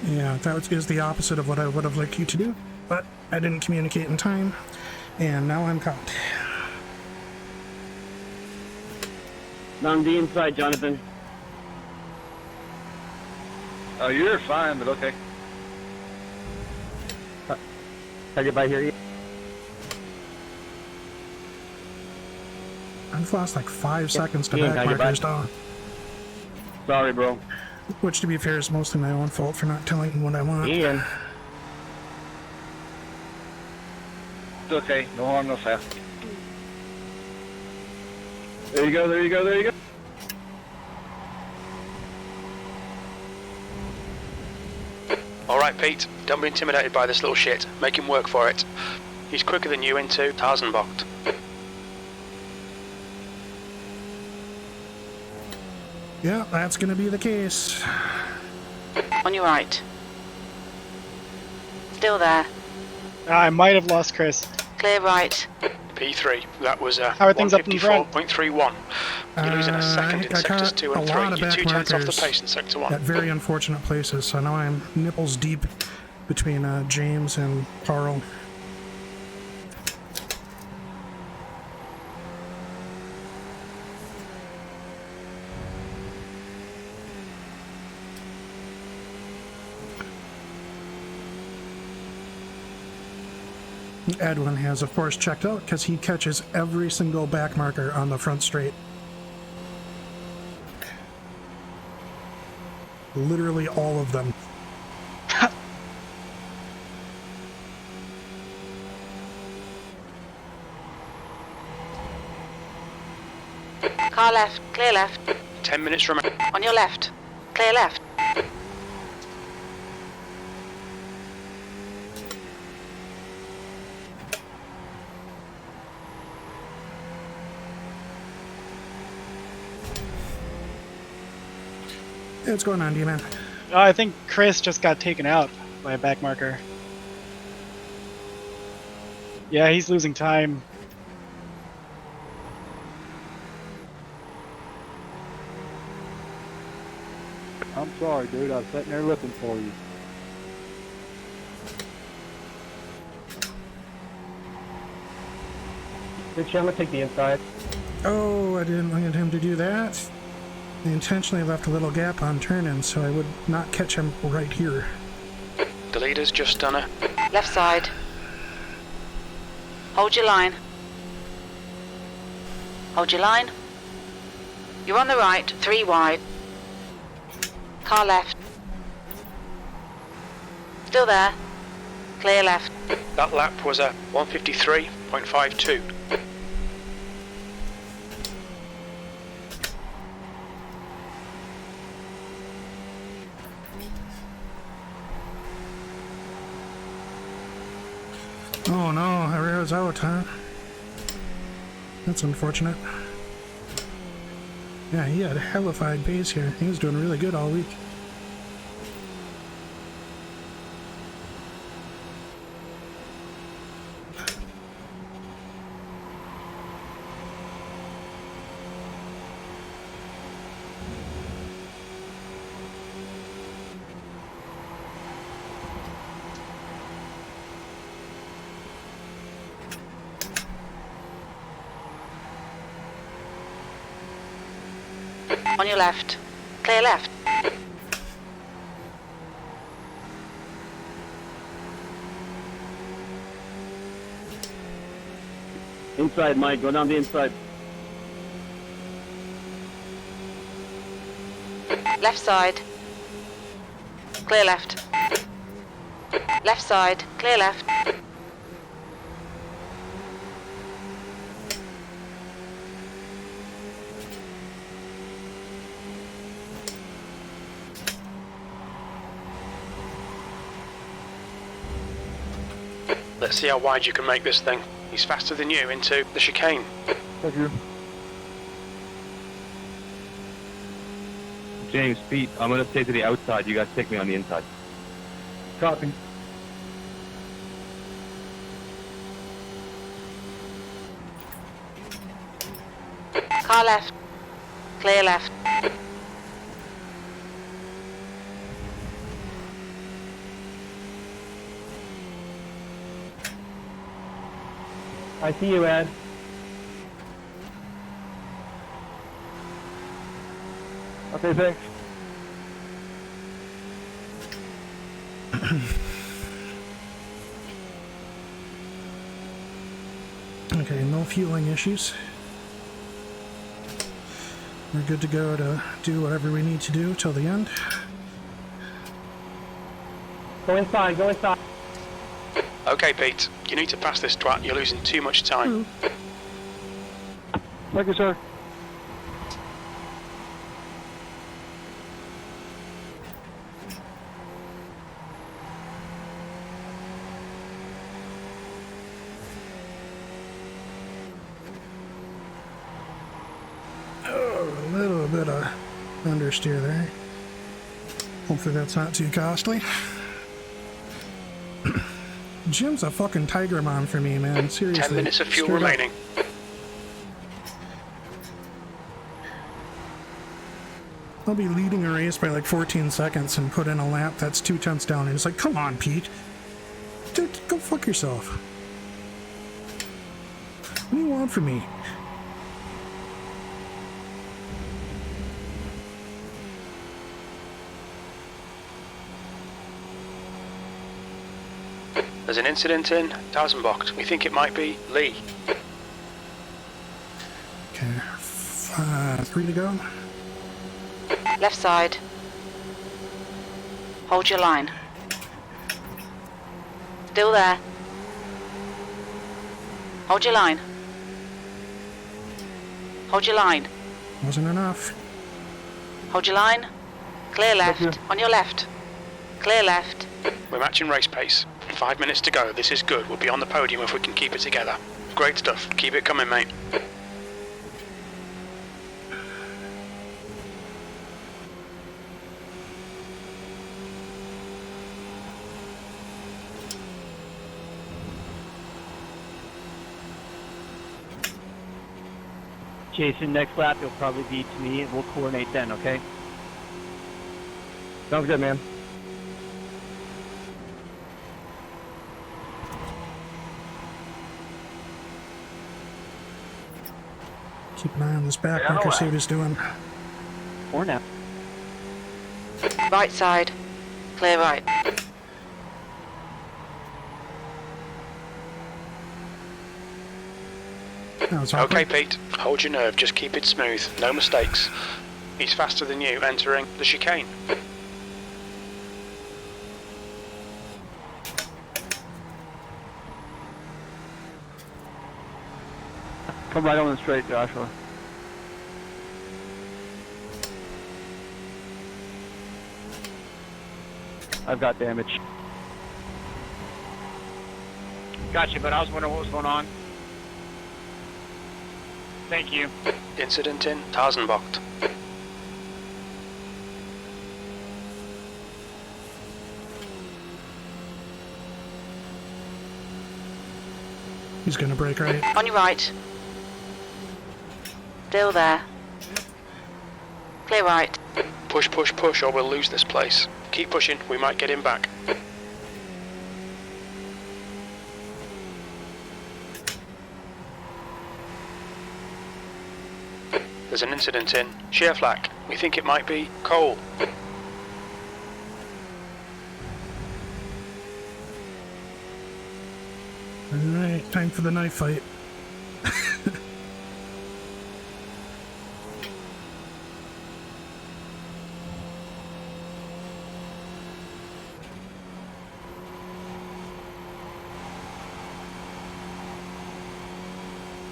Yeah, that is the opposite of what I would have liked you to do, but I didn't communicate in time, and now I'm caught. On the inside, Jonathan. You're fine, but okay. Can I get by here? I've lost like 5 seconds to Ian, back can I get markers back? down. Sorry, bro. Which, to be fair, is mostly my own fault for not telling them what I want. Ian. It's okay. No harm, no foul. There you go, there you go, there you go. Alright, Pete. Don't be intimidated by this little shit. Make him work for it. He's quicker than you into Zandvoorrt. Yeah, that's going to be the case. On your right. Still there. I might have lost Chris. Clear right. P3. That was How are things up in front? 154.31. You're losing a second in I Sectors caught 2 a and lot 3. of You're back 2 tenths off the markers pace in Sector 1. at very unfortunate places, so now I'm nipples deep between James and Carl. Edwin has, of course, checked out because he catches every single back marker on the front straight. Literally all of them. Car left. Clear left. 10 minutes remaining. On your left. Clear left. Hey, what's going on, D-Man? Oh, I think Chris just got taken out by a back marker. Yeah, he's losing time. I'm sorry, dude. I was sitting there looking for you. Richie, I'm gonna take the inside. Oh, I didn't want him to do that. I intentionally left a little gap on turn-in so I would not catch him right here. The leader's just done a... Left side. Hold your line. Hold your line. You're on the right, 3 wide. Car left. Still there. Clear left. That lap was a 153.52. Oh no, Herrera's out, huh? That's unfortunate. Yeah, he had a hellified pace here. He was doing really good all week. On your left. Clear left. Inside, Mike. Go down the inside. Left side. Clear left. Left side. Clear left. Let's see how wide you can make this thing. He's faster than you into the chicane. Thank you. James, Pete, I'm gonna stay to the outside. You guys take me on the inside. Copy. Car left. Clear left. I see you, Ed. Okay, thanks. Okay, no fueling issues. We're good to go to do whatever we need to do till the end. Go inside, go inside. Okay, Pete, you need to pass this twat. You're losing too much time. Thank you, sir. Oh, a little bit of understeer there. Hopefully that's not too costly. Jim's a fucking tiger mom for me, man. Seriously. 10 minutes of fuel Straight up. remaining. I'll be leading a race by like 14 seconds and put in a lap that's 2 tenths down, and it's like, come on, Pete. Dude, go fuck yourself. What do you want from me? There's an incident in Zandvoorrt. We think it might be Lee. Okay, 3 to go. Left side. Hold your line. Still there. Hold your line. Hold your line. Wasn't enough. Hold your line. Clear left. On your left. Clear left. We're matching race pace. 5 minutes to go. This is good. We'll be on the podium if we can keep it together. Great stuff. Keep it coming, mate. Jason, next lap you'll probably be to me and we'll coordinate then, okay? Sounds good, man. Keep an eye on this backbreaker, see what he's doing. Or now. Right side. Clear right. No, it's Okay, Pete. Hold your nerve. Just keep it smooth. No mistakes. He's faster than you entering the chicane. Come right on the straight, Joshua. I've got damage. Gotcha, but I was wondering what was going on. Thank you. Incident in Zandvoorrt. He's gonna break right. On your right. Still there. Clear right. Push, push, push, or we'll lose this place. Keep pushing. We might get him back. There's an incident in sheer flak. We think it might be coal. Alright, time for the knife fight.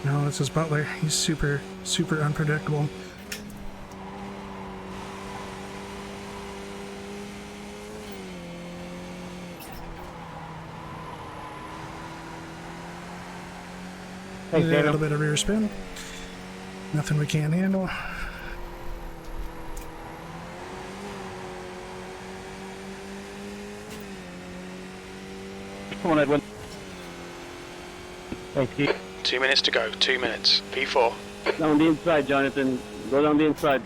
No, this is Butler. He's super unpredictable. A little bit of rear spin. Nothing we can't handle. Come on, Edwin. Thanks, Keith. 2 minutes to go. 2 minutes. P4. Down the inside, Jonathan. Go down the inside.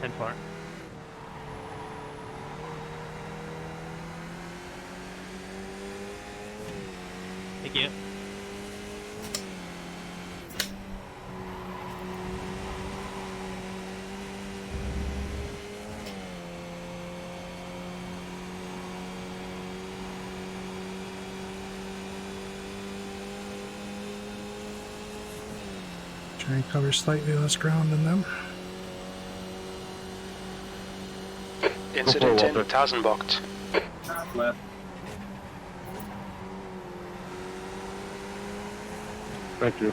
10-4. Thank you. Try and cover slightly less ground than them. Incident in Zandvoorrt. Left. Thank you.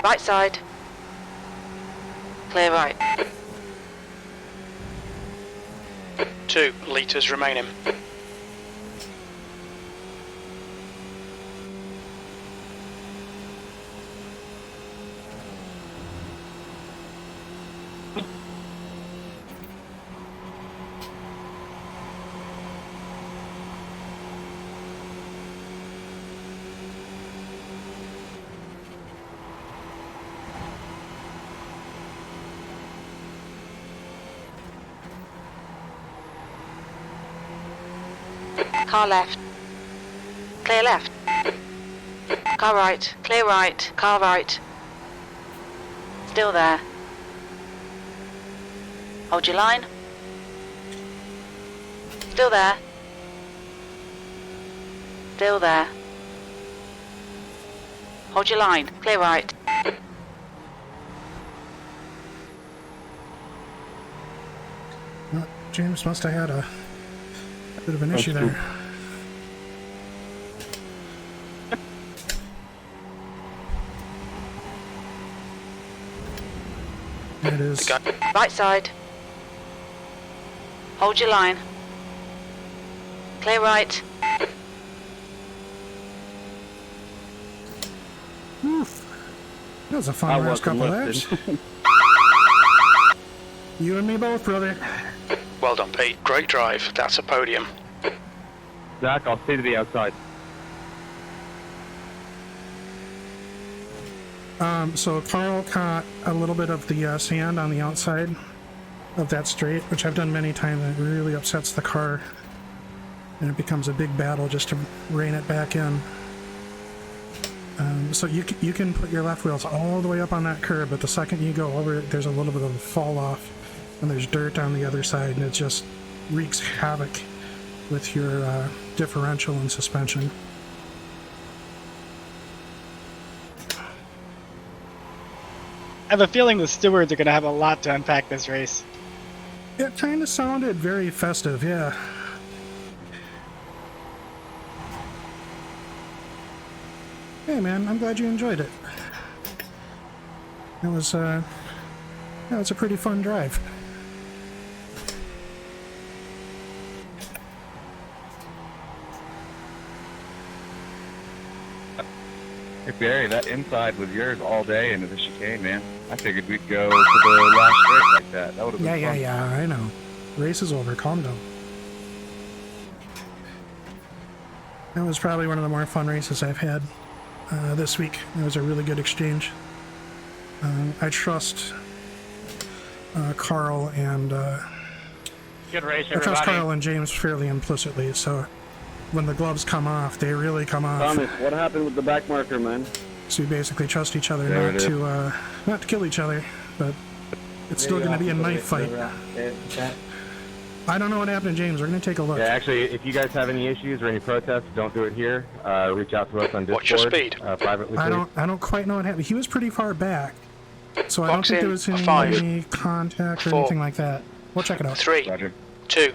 Right side. Clear right. 2 litres remaining. Car left. Clear left. Car right. Clear right. Car right. Still there. Hold your line. Still there. Still there. Hold your line. Clear right. Well, James must have had a bit of an issue there. There it is. Right side. Hold your line. Clear right. Oof. That was a fun last couple of laps. You and me both, brother. Well done, Pete. Great drive. That's a podium. Zach, I'll stay to the outside. So Carl caught a little bit of the sand on the outside, of that straight, which I've done many times, and it really upsets the car. And it becomes a big battle just to rein it back in. So you can put your left wheels all the way up on that curb, but the second you go over it, there's a little bit of a fall off, and there's dirt on the other side, and it just wreaks havoc with your differential and suspension. I have a feeling the stewards are going to have a lot to unpack this race. It kind of sounded very festive, yeah. Hey man, I'm glad you enjoyed it. It was a pretty fun drive. Hey Barry, that inside was yours all day into the chicane, man. I figured we'd go to the last straight like that. That would have been fun. Yeah, I know. Race is over, calm down. That was probably one of the more fun races I've had this week. It was a really good exchange. I trust Carl and Good race, I trust everybody. Carl and James fairly implicitly, so when the gloves come off, they really come off. Thomas, what happened with the back marker, man? So you basically trust each other There not to kill each other, but it's still going to be a knife fight. I don't know what happened to James. We're going to take a look. Yeah, actually, if you guys have any issues or any protests, don't do it here. Reach out to us on Discord. What's your speed? Privately, I please. don't quite know what happened. He was pretty far back, so I don't Box think there in, was 5, any contact or 4, anything like that. We'll check it out. 3, 2,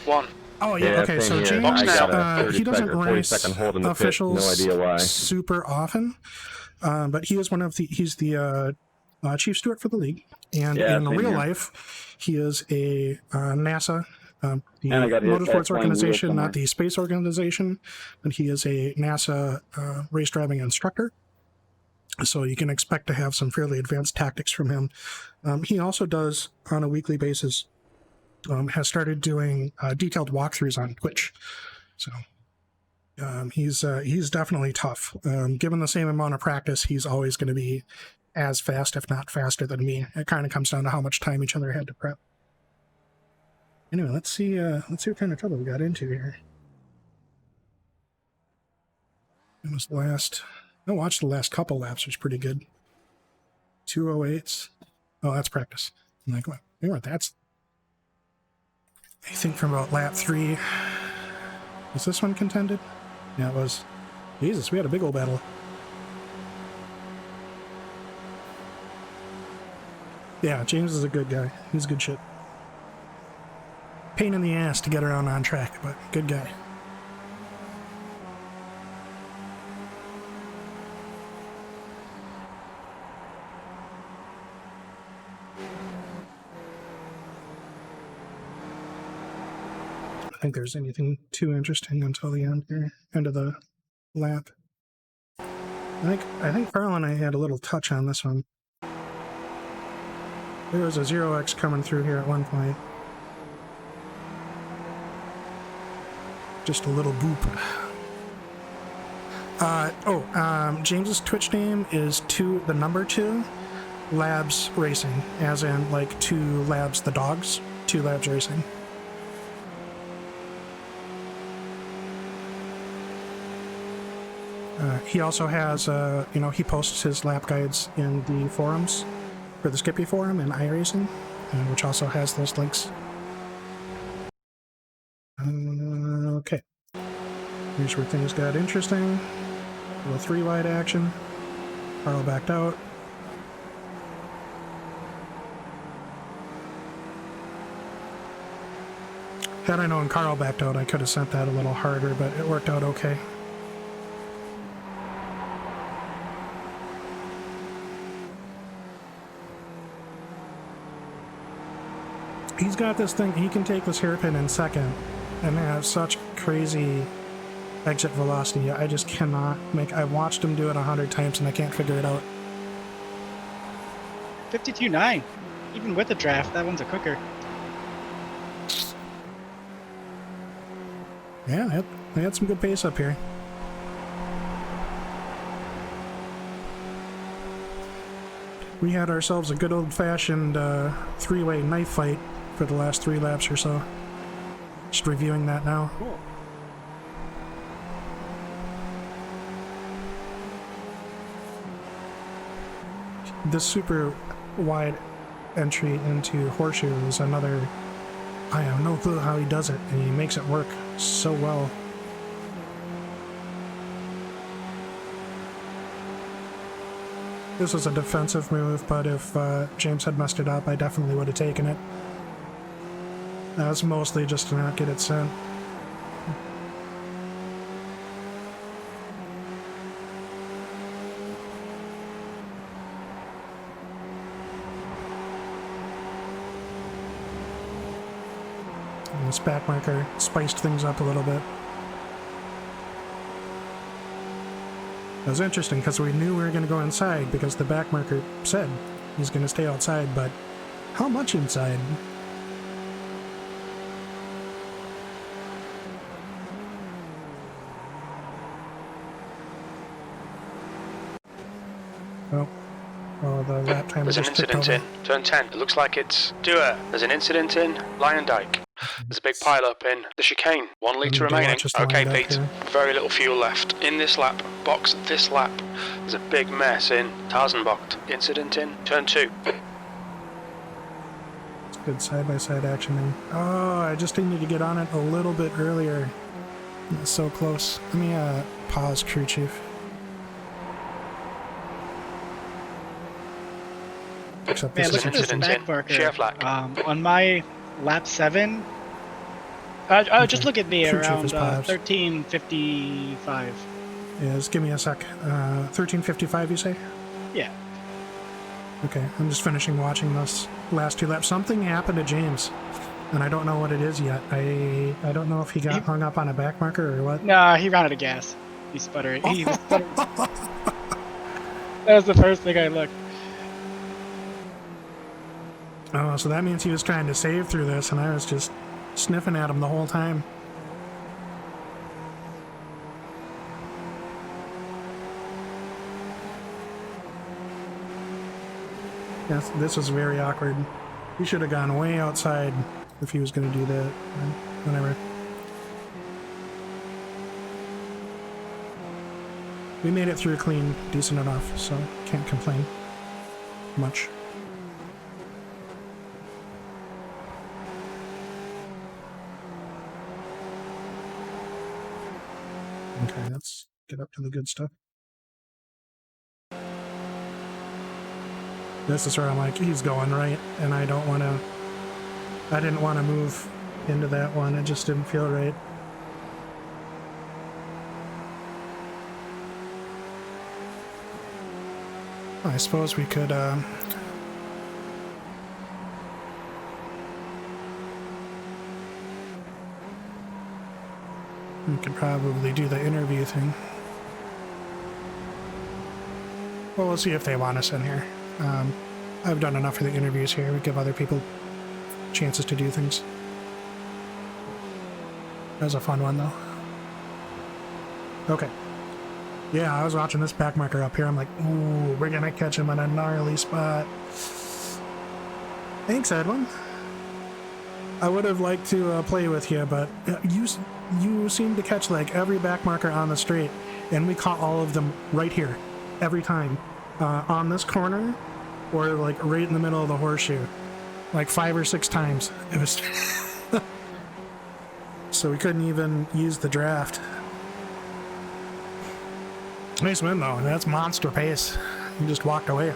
1. Oh yeah, okay. same So here. James, I got a 30 he doesn't second, 40 race second hold in the pit. officials No idea why. super often, but he is he's the chief steward for the league, and Yeah, in same real here. life, he is a NASA. The And I got his motorsports F1 wheel organization, somewhere. not the space organization, and he is a NASA race driving instructor. So you can expect to have some fairly advanced tactics from him. He also does, on a weekly basis, has started doing detailed walkthroughs on Twitch. So he's definitely tough. Given the same amount of practice, he's always going to be as fast, if not faster than me. It kind of comes down to how much time each other had to prep. Anyway, let's see what kind of trouble we got into here. It was I watched the last couple laps, which was pretty good. 2:08s. Oh, that's practice. I'm like, what? You know what that's? I think from about lap 3. Was this one contended? Yeah, it was. Jesus, we had a big old battle. Yeah, James is a good guy. He's good shit. Pain in the ass to get around on track, but good guy. I don't think there's anything too interesting until the end of the lap. I think Carl and I had a little touch on this one. There was a 0x coming through here at one point. Just a little boop. James's Twitch name is the number 2 Labs Racing, as in like 2 Labs the dogs, 2 Labs Racing. He also has, he posts his lap guides in the forums for the Skippy forum and iRacing, which also has those links. Okay. Here's where things got interesting. A little 3-wide action. Carl backed out. Had I known Carl backed out, I could have sent that a little harder, but it worked out okay. He's got this thing, he can take this hairpin in second and have such crazy exit velocity. I just cannot I've watched him do it 100 times and I can't figure it out. 52.9. Even with the draft, that one's a cooker. Yeah, they had some good pace up here. We had ourselves a good old-fashioned three-way knife fight for the last 3 laps or so. Just reviewing that now. Cool. This super wide entry into Horseshoe is another... I have no clue how he does it, and he makes it work so well. This was a defensive move, but if James had messed it up, I definitely would have taken it. That was mostly just to not get it sent. And this back marker spiced things up a little bit. It was interesting because we knew we were going to go inside because the back marker said he's going to stay outside, but how much inside? Oh, the lap time There's an just ticked incident over. in turn 10. It looks like it's Dewar. There's an incident in Lion Dyke. There's a big pile up in the chicane. 1 litre remaining. Okay, Pete. Very little fuel left. In this lap, box this lap. There's a big mess in Tarzanbocht. Incident in turn 2. It's good side-by-side action there. Oh, I just needed to get on it a little bit earlier. It's so close. Let me pause, crew chief. Except Man, this look is at this back marker. Share flag. On my lap 7, just look at me Crew chief around is paused. 13:55. Yeah, just give me a sec. 13:55, you say? Yeah. Okay, I'm just finishing watching those last 2 laps. Something happened to James, and I don't know what it is yet. I don't know if he got hung up on a back marker or what. Nah, he ran out of gas. He sputtered. He was stuttering. That was the first thing I looked. Oh, so that means he was trying to save through this, and I was just sniffing at him the whole time. Yes, this was very awkward. He should have gone way outside if he was going to do that. Whatever. We made it through clean, decent enough, so can't complain much. Okay, let's get up to the good stuff. This is where I'm like, he's going right, and I didn't want to move into that one. It just didn't feel right. I suppose we could, we could probably do the interview thing. Well, we'll see if they want us in here. I've done enough of the interviews here. We give other people chances to do things. That was a fun one, though. Okay. Yeah, I was watching this back marker up here. I'm like, ooh, we're gonna catch him in a gnarly spot. Thanks, Edwin. I would have liked to play with you, but you seem to catch like every back marker on the straight, and we caught all of them right here, every time. On this corner, or like right in the middle of the horseshoe. Like 5 or 6 times. It was... So we couldn't even use the draft. Nice win though, that's monster pace. He just walked away.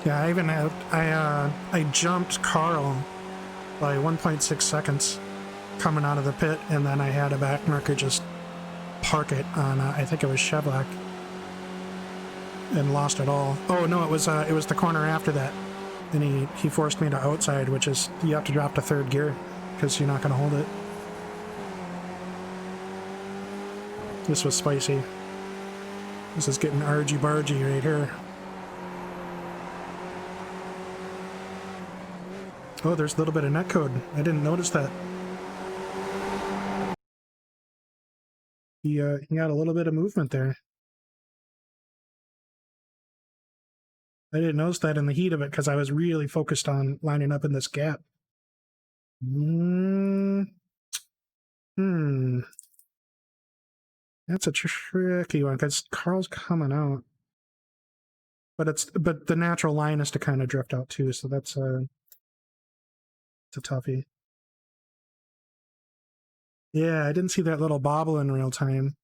Yeah, I even had, I jumped Carl by 1.6 seconds coming out of the pit, and then I had a back marker just park it on, I think it was Chevrolet, and lost it all. Oh no, it was the corner after that. And he forced me to outside, which is you have to drop to third gear because you're not going to hold it. This was spicy. This is getting argy-bargy right here. Oh, there's a little bit of netcode. I didn't notice that. He got a little bit of movement there. I didn't notice that in the heat of it because I was really focused on lining up in this gap. That's a tricky one because Carl's coming out. But the natural line is to kind of drift out too, so that's it's a toughie. Yeah, I didn't see that little bobble in real time.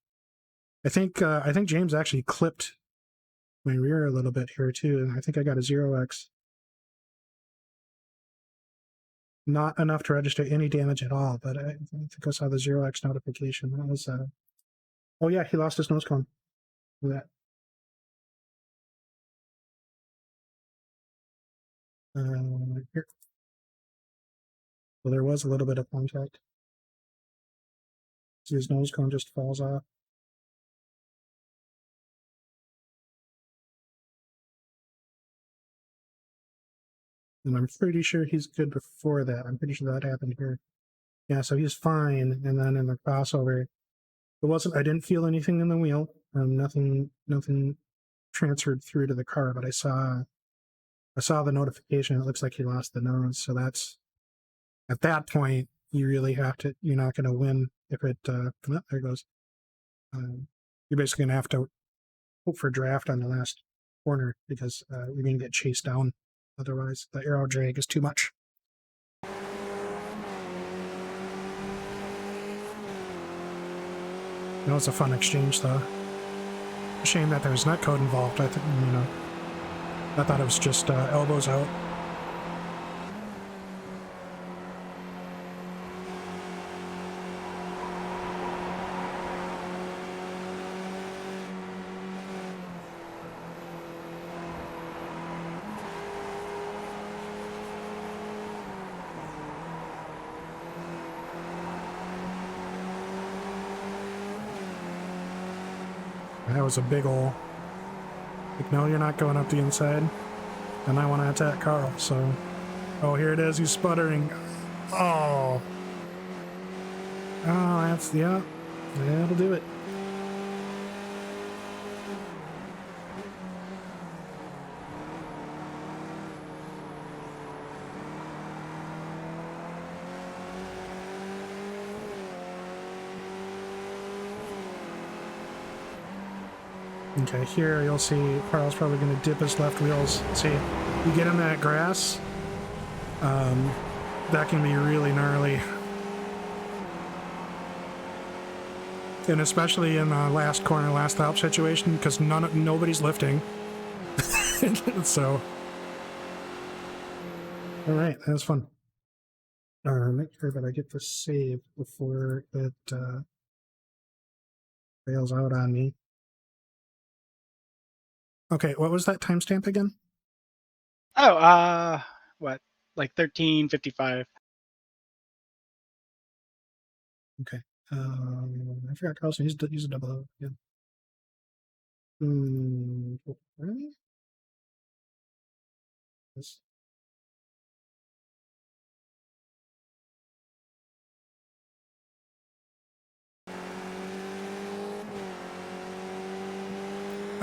I think James actually clipped my rear a little bit here too, and I think I got a 0x. Not enough to register any damage at all, but I think I saw the 0x notification. That was oh yeah, he lost his nose cone. Look at that. Here. Well, there was a little bit of contact. See, his nose cone just falls off. And I'm pretty sure he's good before that. I'm pretty sure that happened here. Yeah, so he's fine. And then in the crossover, I didn't feel anything in the wheel. Nothing transferred through to the car, but I saw the notification. It looks like he lost the nose. So that's, at that point, you really have to, you're not going to win if it, oh, there it goes. You're basically going to have to hope for draft on the last corner because you're going to get chased down. Otherwise, the aero drag is too much. That was a fun exchange, though. Shame that there was netcode involved. I think, I thought it was just elbows out. That was a big ol'. Like, no, you're not going up the inside. And I want to attack Carl, so. Oh, here it is. He's sputtering. Oh. Oh, that's, yeah. That'll do it. Okay, here you'll see Carl's probably going to dip his left wheels. See, you get in that grass, that can be really gnarly. And especially in the last corner, last lap situation, because nobody's lifting. So, all right, that was fun. Make sure that I get this saved before it fails out on me. Okay, what was that timestamp again? Oh, what? Like 13:55. Okay. I forgot to also use a double O again. Really? This.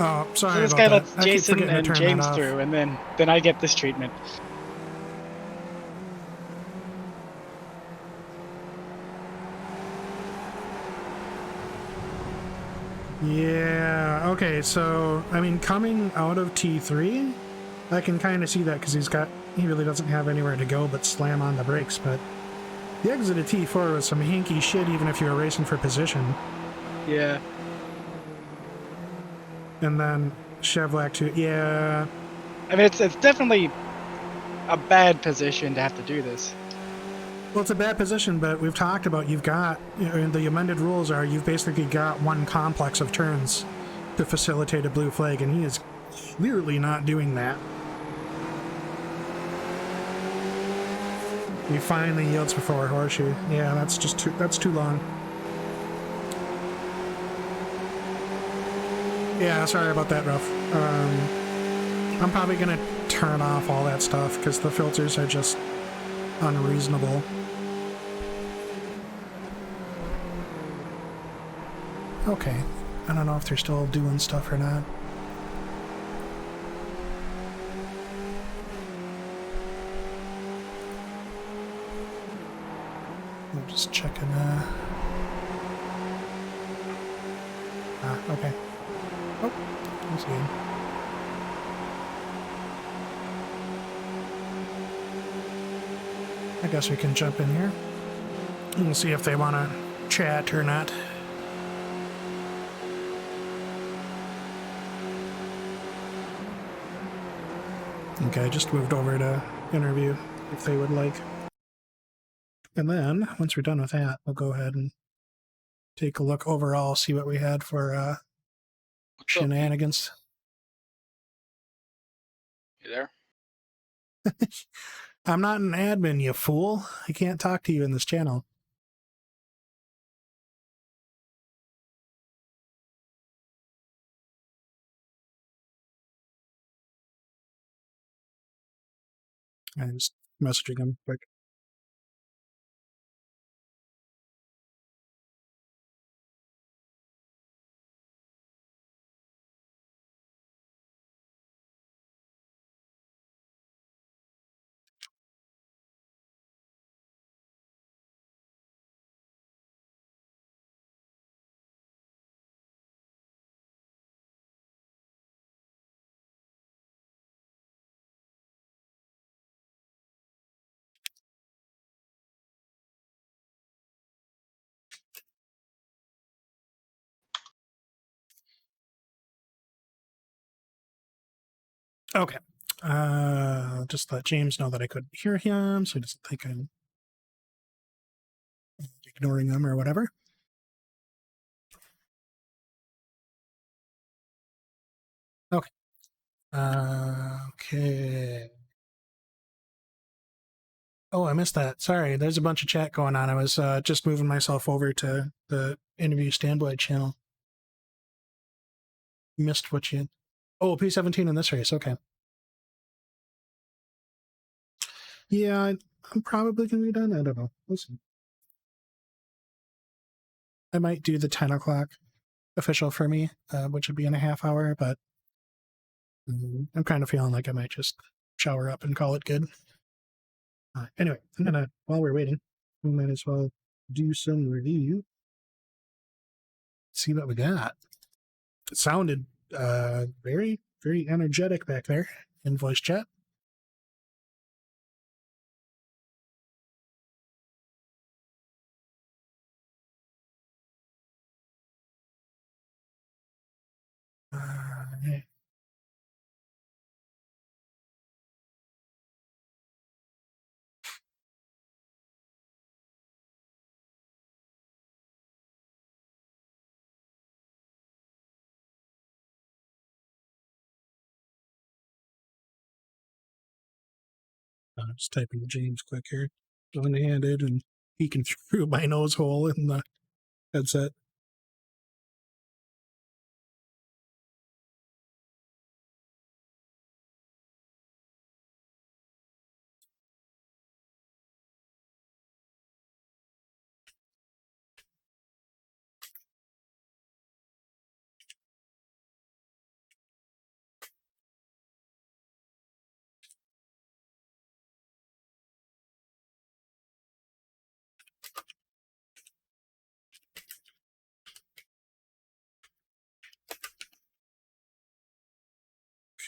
Oh, sorry. So this guy lets Jason and James through, and then I get this treatment. Yeah, okay, so, I mean, coming out of T3, I can kind of see that because he really doesn't have anywhere to go but slam on the brakes, but the exit of T4 was some hinky shit even if you were racing for position. Yeah. And then Chevlac too, yeah. I mean, it's definitely a bad position to have to do this. Well, it's a bad position, but we've talked about you've got, the amended rules are you've basically got one complex of turns to facilitate a blue flag, and he is clearly not doing that. He finally yields before horseshoe. Yeah, that's too long. Yeah, sorry about that, Ruff. I'm probably gonna turn off all that stuff because the filters are just unreasonable. Okay, I don't know if they're still doing stuff or not. I'm just checking. Okay. Oh, that's good. I guess we can jump in here and see if they want to chat or not. Okay, I just moved over to interview if they would like. And then, once we're done with that, we'll go ahead and take a look overall, see what we had for shenanigans. You there? I'm not an admin, you fool. I can't talk to you in this channel. I'm just messaging him quick. Okay. Just let James know that I couldn't hear him, so he doesn't think I'm ignoring him or whatever. Okay. Okay. Oh, I missed that. Sorry, there's a bunch of chat going on. I was just moving myself over to the interview standby channel. Missed what you... Oh, P17 in this race. Okay. Yeah, I'm probably going to be done. I don't know. We'll see. I might do the 10 o'clock official for me, which would be in a half hour, but I'm kind of feeling like I might just shower up and call it good. Anyway, I'm gonna, while we're waiting, we might as well do some review. See what we got. It sounded very, very energetic back there in voice chat. Yeah. Just typing James quick here. One-handed and peeking through my nose hole in the headset.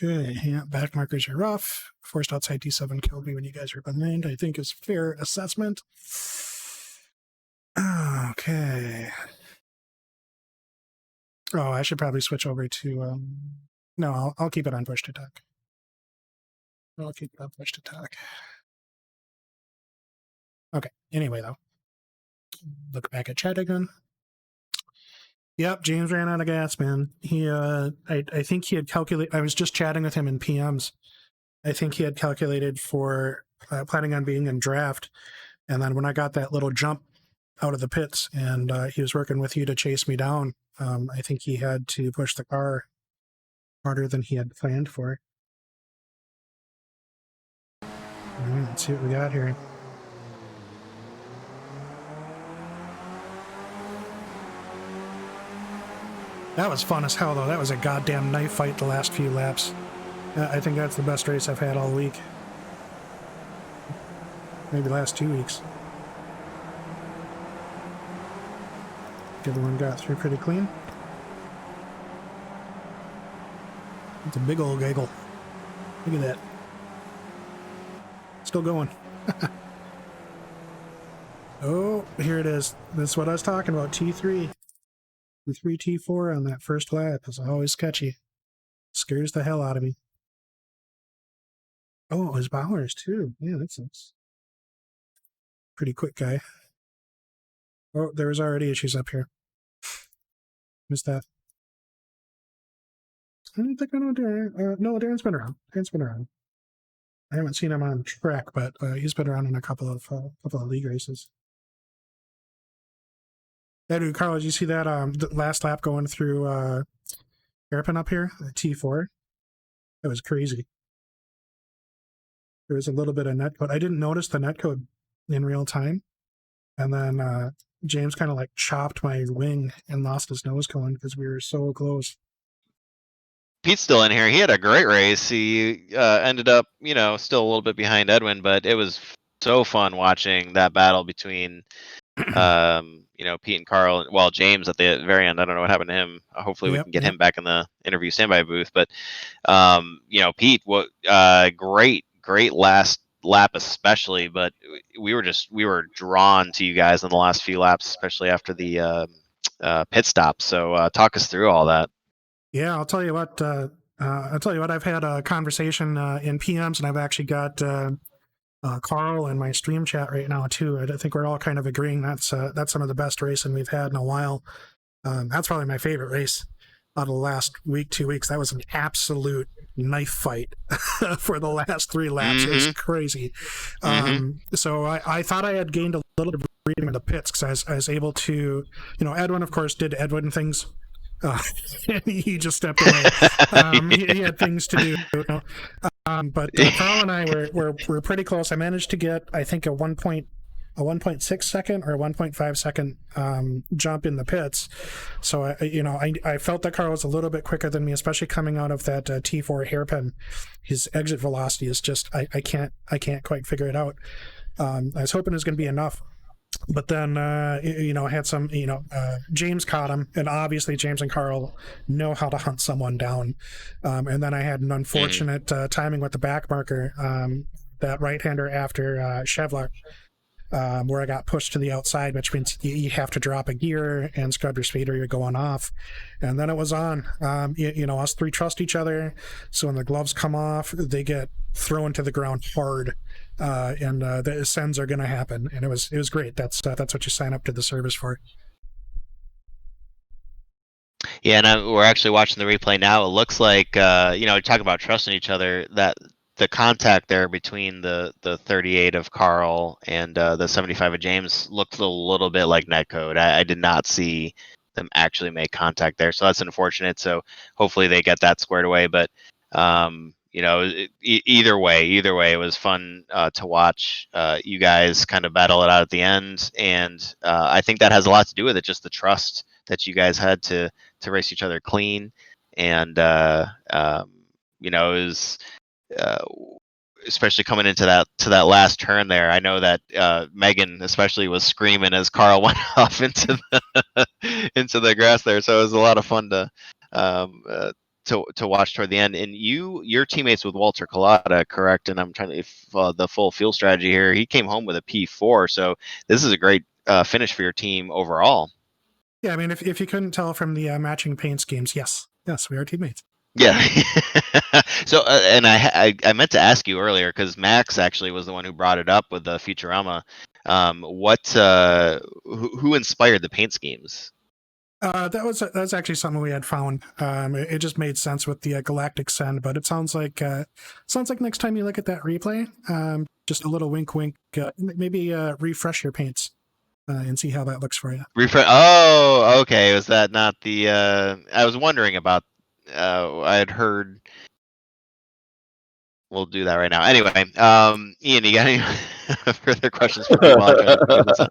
Okay, yeah, back markers are rough. Forced outside T7 killed me when you guys were behind. I think is fair assessment. Okay. Oh, I should probably switch over to, no, I'll keep it on push to talk. I'll keep it on push to talk. Okay, anyway, though. Look back at chat again. Yep, James ran out of gas, man. He, I think he had calculated, I was just chatting with him in PMs. I think he had calculated for planning on being in draft. And then when I got that little jump out of the pits and he was working with you to chase me down, I think he had to push the car harder than he had planned for. All right, let's see what we got here. That was fun as hell, though. That was a goddamn knife fight the last few laps. I think that's the best race I've had all week. Maybe the last 2 weeks. The other one got through pretty clean. It's a big old gaggle. Look at that. Still going. Oh, here it is. That's what I was talking about. T3. T3, T4 on that first lap is always sketchy. Scares the hell out of me. Oh, it was Bowers too. Yeah, that sucks. Pretty quick guy. Oh, there was already issues up here. Missed that. I don't think I know Darren. No, Darren's been around. I haven't seen him on track, but he's been around in a couple of league races. Yeah, dude, Carl, did you see that the last lap going through hairpin up here, T4? That was crazy. There was a little bit of netcode. I didn't notice the netcode in real time, and then James kind of like chopped my wing and lost his nose cone because we were so close. Pete's still in here. He had a great race. He ended up, still a little bit behind Edwin, but it was so fun watching that battle between, Pete and Carl. Well, James at the very end. I don't know what happened to him. Hopefully, we can get him back in the interview standby booth. But, Pete, great last lap, especially. But we were drawn to you guys in the last few laps, especially after the pit stop. So, talk us through all that. Yeah, I'll tell you what. I've had a conversation in PMs, and I've actually got Carl in my stream chat right now too. I think we're all kind of agreeing that's some of the best racing we've had in a while. That's probably my favorite race out of the last week, 2 weeks. That was an absolute knife fight for the last 3 laps. It was crazy. So I thought I had gained a little bit of freedom in the pits because I was able to, Edwin, of course, did Edwin things. He just stepped away. He had things to do. But Carl and I were pretty close. I managed to get, I think, a 1.6 second or 1.5 second jump in the pits. So I felt that Carl was a little bit quicker than me, especially coming out of that T4 hairpin. His exit velocity is just I can't quite figure it out. I was hoping it was going to be enough. But then, I had some, James caught him, and obviously James and Carl know how to hunt someone down. And then I had an unfortunate timing with the back marker, that right-hander after Chevrolet, where I got pushed to the outside, which means you have to drop a gear and scrub your speed or you're going off. And then it was on. Us three trust each other, so when the gloves come off, they get thrown to the ground hard. And the ascends are going to happen, and it was great. That's what you sign up to the service for. Yeah, and we're actually watching the replay now. It looks like talk about trusting each other. That the contact there between the 38 of Carl and the 75 of James looked a little bit like netcode. I did not see them actually make contact there, so that's unfortunate. So hopefully they get that squared away. But either way, it was fun to watch you guys kind of battle it out at the end, and I think that has a lot to do with it, just the trust that you guys had to race each other clean, and it was especially coming into that last turn there. I know that Megan especially was screaming as Carl went off into the grass there, so it was a lot of fun to watch toward the end. And your teammates with Walter Collada, correct? And I'm trying to the full field strategy here. He came home with a P4, so this is a great finish for your team overall. Yeah, I mean, if you couldn't tell from the matching paint schemes, yes, we are teammates. Yeah. So, and I meant to ask you earlier because Max actually was the one who brought it up with the Futurama. Who inspired the paint schemes? That was actually something we had found. It just made sense with the galactic send, but it sounds like next time you look at that replay, Just a little wink, wink. Maybe refresh your paints and see how that looks for you. Refresh. Oh, okay. Was that not the? I was wondering about. I had heard. We'll do that right now. Anyway, Ian, you got any further questions for Pete while I try to figure this out?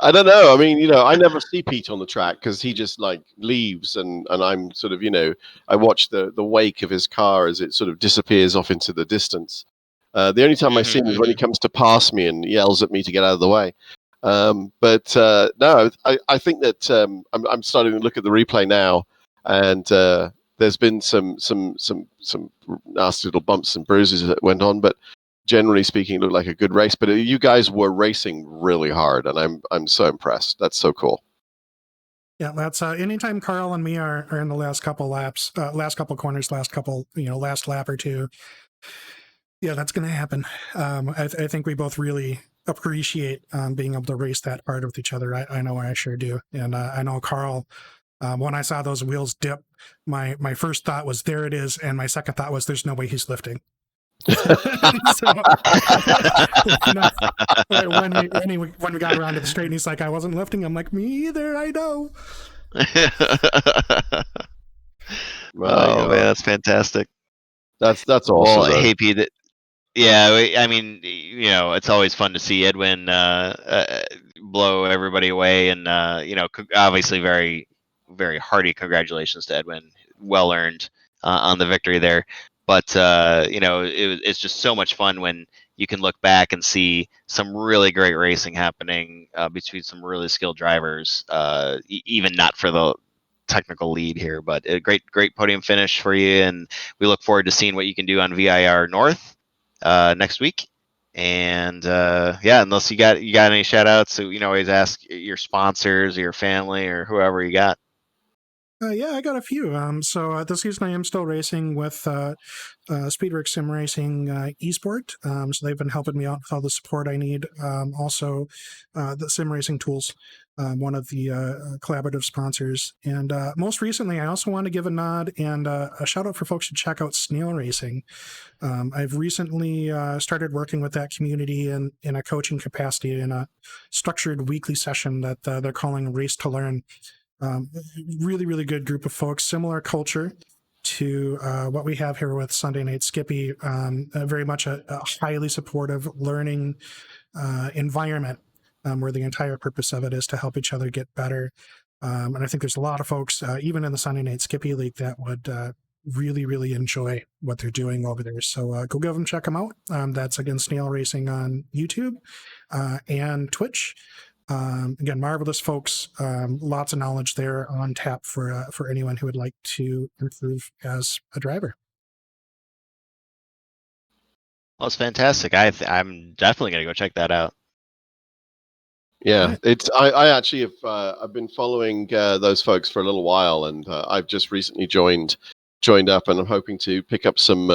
I don't know. I mean, I never see Pete on the track because he just like leaves, and I'm sort of, I watch the wake of his car as it sort of disappears off into the distance. The only time I see him is when he comes to pass me and yells at me to get out of the way. But no, I think that I'm starting to look at the replay now, and there's been some nasty little bumps and bruises that went on, but generally speaking, it looked like a good race. But you guys were racing really hard, and I'm so impressed. That's so cool. Yeah, that's anytime Carl and me are in the last couple laps, last couple corners, last lap or two. Yeah, that's going to happen. I think we both really appreciate being able to race that hard with each other. I know I sure do. And I know Carl, when I saw those wheels dip, my first thought was, there it is. And my second thought was, there's no way he's lifting. So, when we got around to the straight and he's like, I wasn't lifting. I'm like, me either. I know. Oh man, that's fantastic. That's awesome. Well, hey Pete. Yeah, I mean, it's always fun to see Edwin blow everybody away, and obviously very, very hearty congratulations to Edwin. Well earned on the victory there. But it's just so much fun when you can look back and see some really great racing happening between some really skilled drivers, even not for the technical lead here, but a great podium finish for you, and we look forward to seeing what you can do on VIR North next week. And unless you got any shout outs, so always ask your sponsors or your family or whoever you got. Yeah, I got a few. So this season I am still racing with Speedworks Sim Racing Esport. So they've been helping me out with all the support I need. Also, the Sim Racing Tools, one of the collaborative sponsors. And most recently, I also want to give a nod and a shout out for folks to check out Snail Racing. I've recently started working with that community in a coaching capacity in a structured weekly session that they're calling Race to Learn. Really, really good group of folks, similar culture to what we have here with Sunday Night Skippy. Very much a highly supportive learning environment where the entire purpose of it is to help each other get better. And I think there's a lot of folks, even in the Sunday Night Skippy League, that would really, really enjoy what they're doing over there. So go give them, check them out. That's, again, Snail Racing on YouTube and Twitch. Again, marvelous folks, lots of knowledge there on tap for anyone who would like to improve as a driver. Well, it's fantastic. I'm definitely going to go check that out. Yeah, it's I actually have I've been following those folks for a little while, and I've just recently joined up, and I'm hoping to pick up some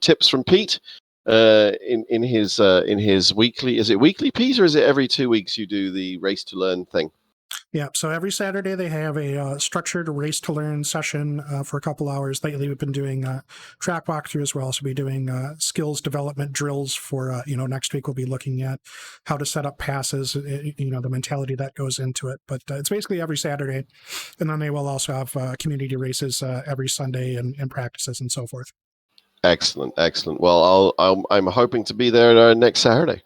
tips from Pete in his weekly. Is it weekly, Pete, or is it every 2 weeks you do the Race to Learn thing? Yeah, so every Saturday they have a structured Race to Learn session for a couple hours. Lately we've been doing track walkthrough as well, so we'll be doing skills development drills for, next week we'll be looking at how to set up passes, the mentality that goes into it. But it's basically every Saturday, and then they will also have community races every Sunday and practices and so forth. Excellent. Well, I'm hoping to be there next Saturday.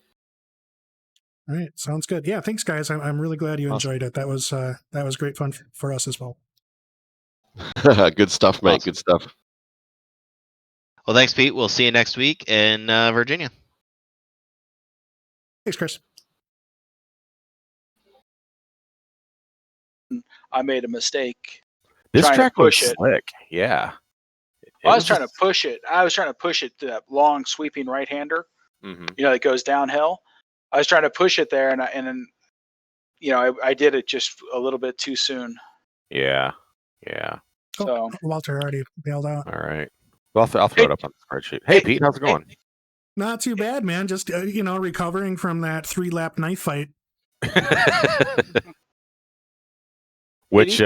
All right, sounds good. Yeah, thanks, guys. I'm really glad you enjoyed it. That was great fun for us as well. Good stuff, mate. Awesome. Good stuff. Well, thanks, Pete. We'll see you next week in Virginia. Thanks, Chris. I made a mistake. This track was slick. Yeah. I was trying to push it. I was trying to push it to that long sweeping right-hander. Mm-hmm. That goes downhill. I was trying to push it there, and then I did it just a little bit too soon. Yeah. So Walter already bailed out. All right. Well, I'll throw it up on the spreadsheet. Hey, Pete, how's it going? Not too bad, man. Just recovering from that 3-lap knife fight. Which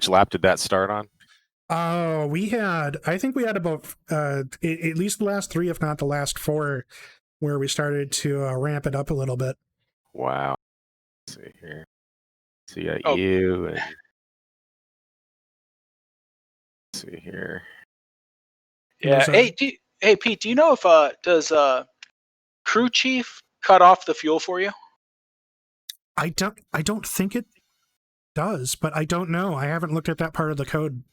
lap did that start on? Oh, I think we had about at least the last 3, if not the last 4. where we started to ramp it up a little bit. Wow. Let's see here. So you got you and let's see here. Yeah. Hey, Pete, do you know if does crew chief cut off the fuel for you? I don't think it does, but I don't know. I haven't looked at that part of the code.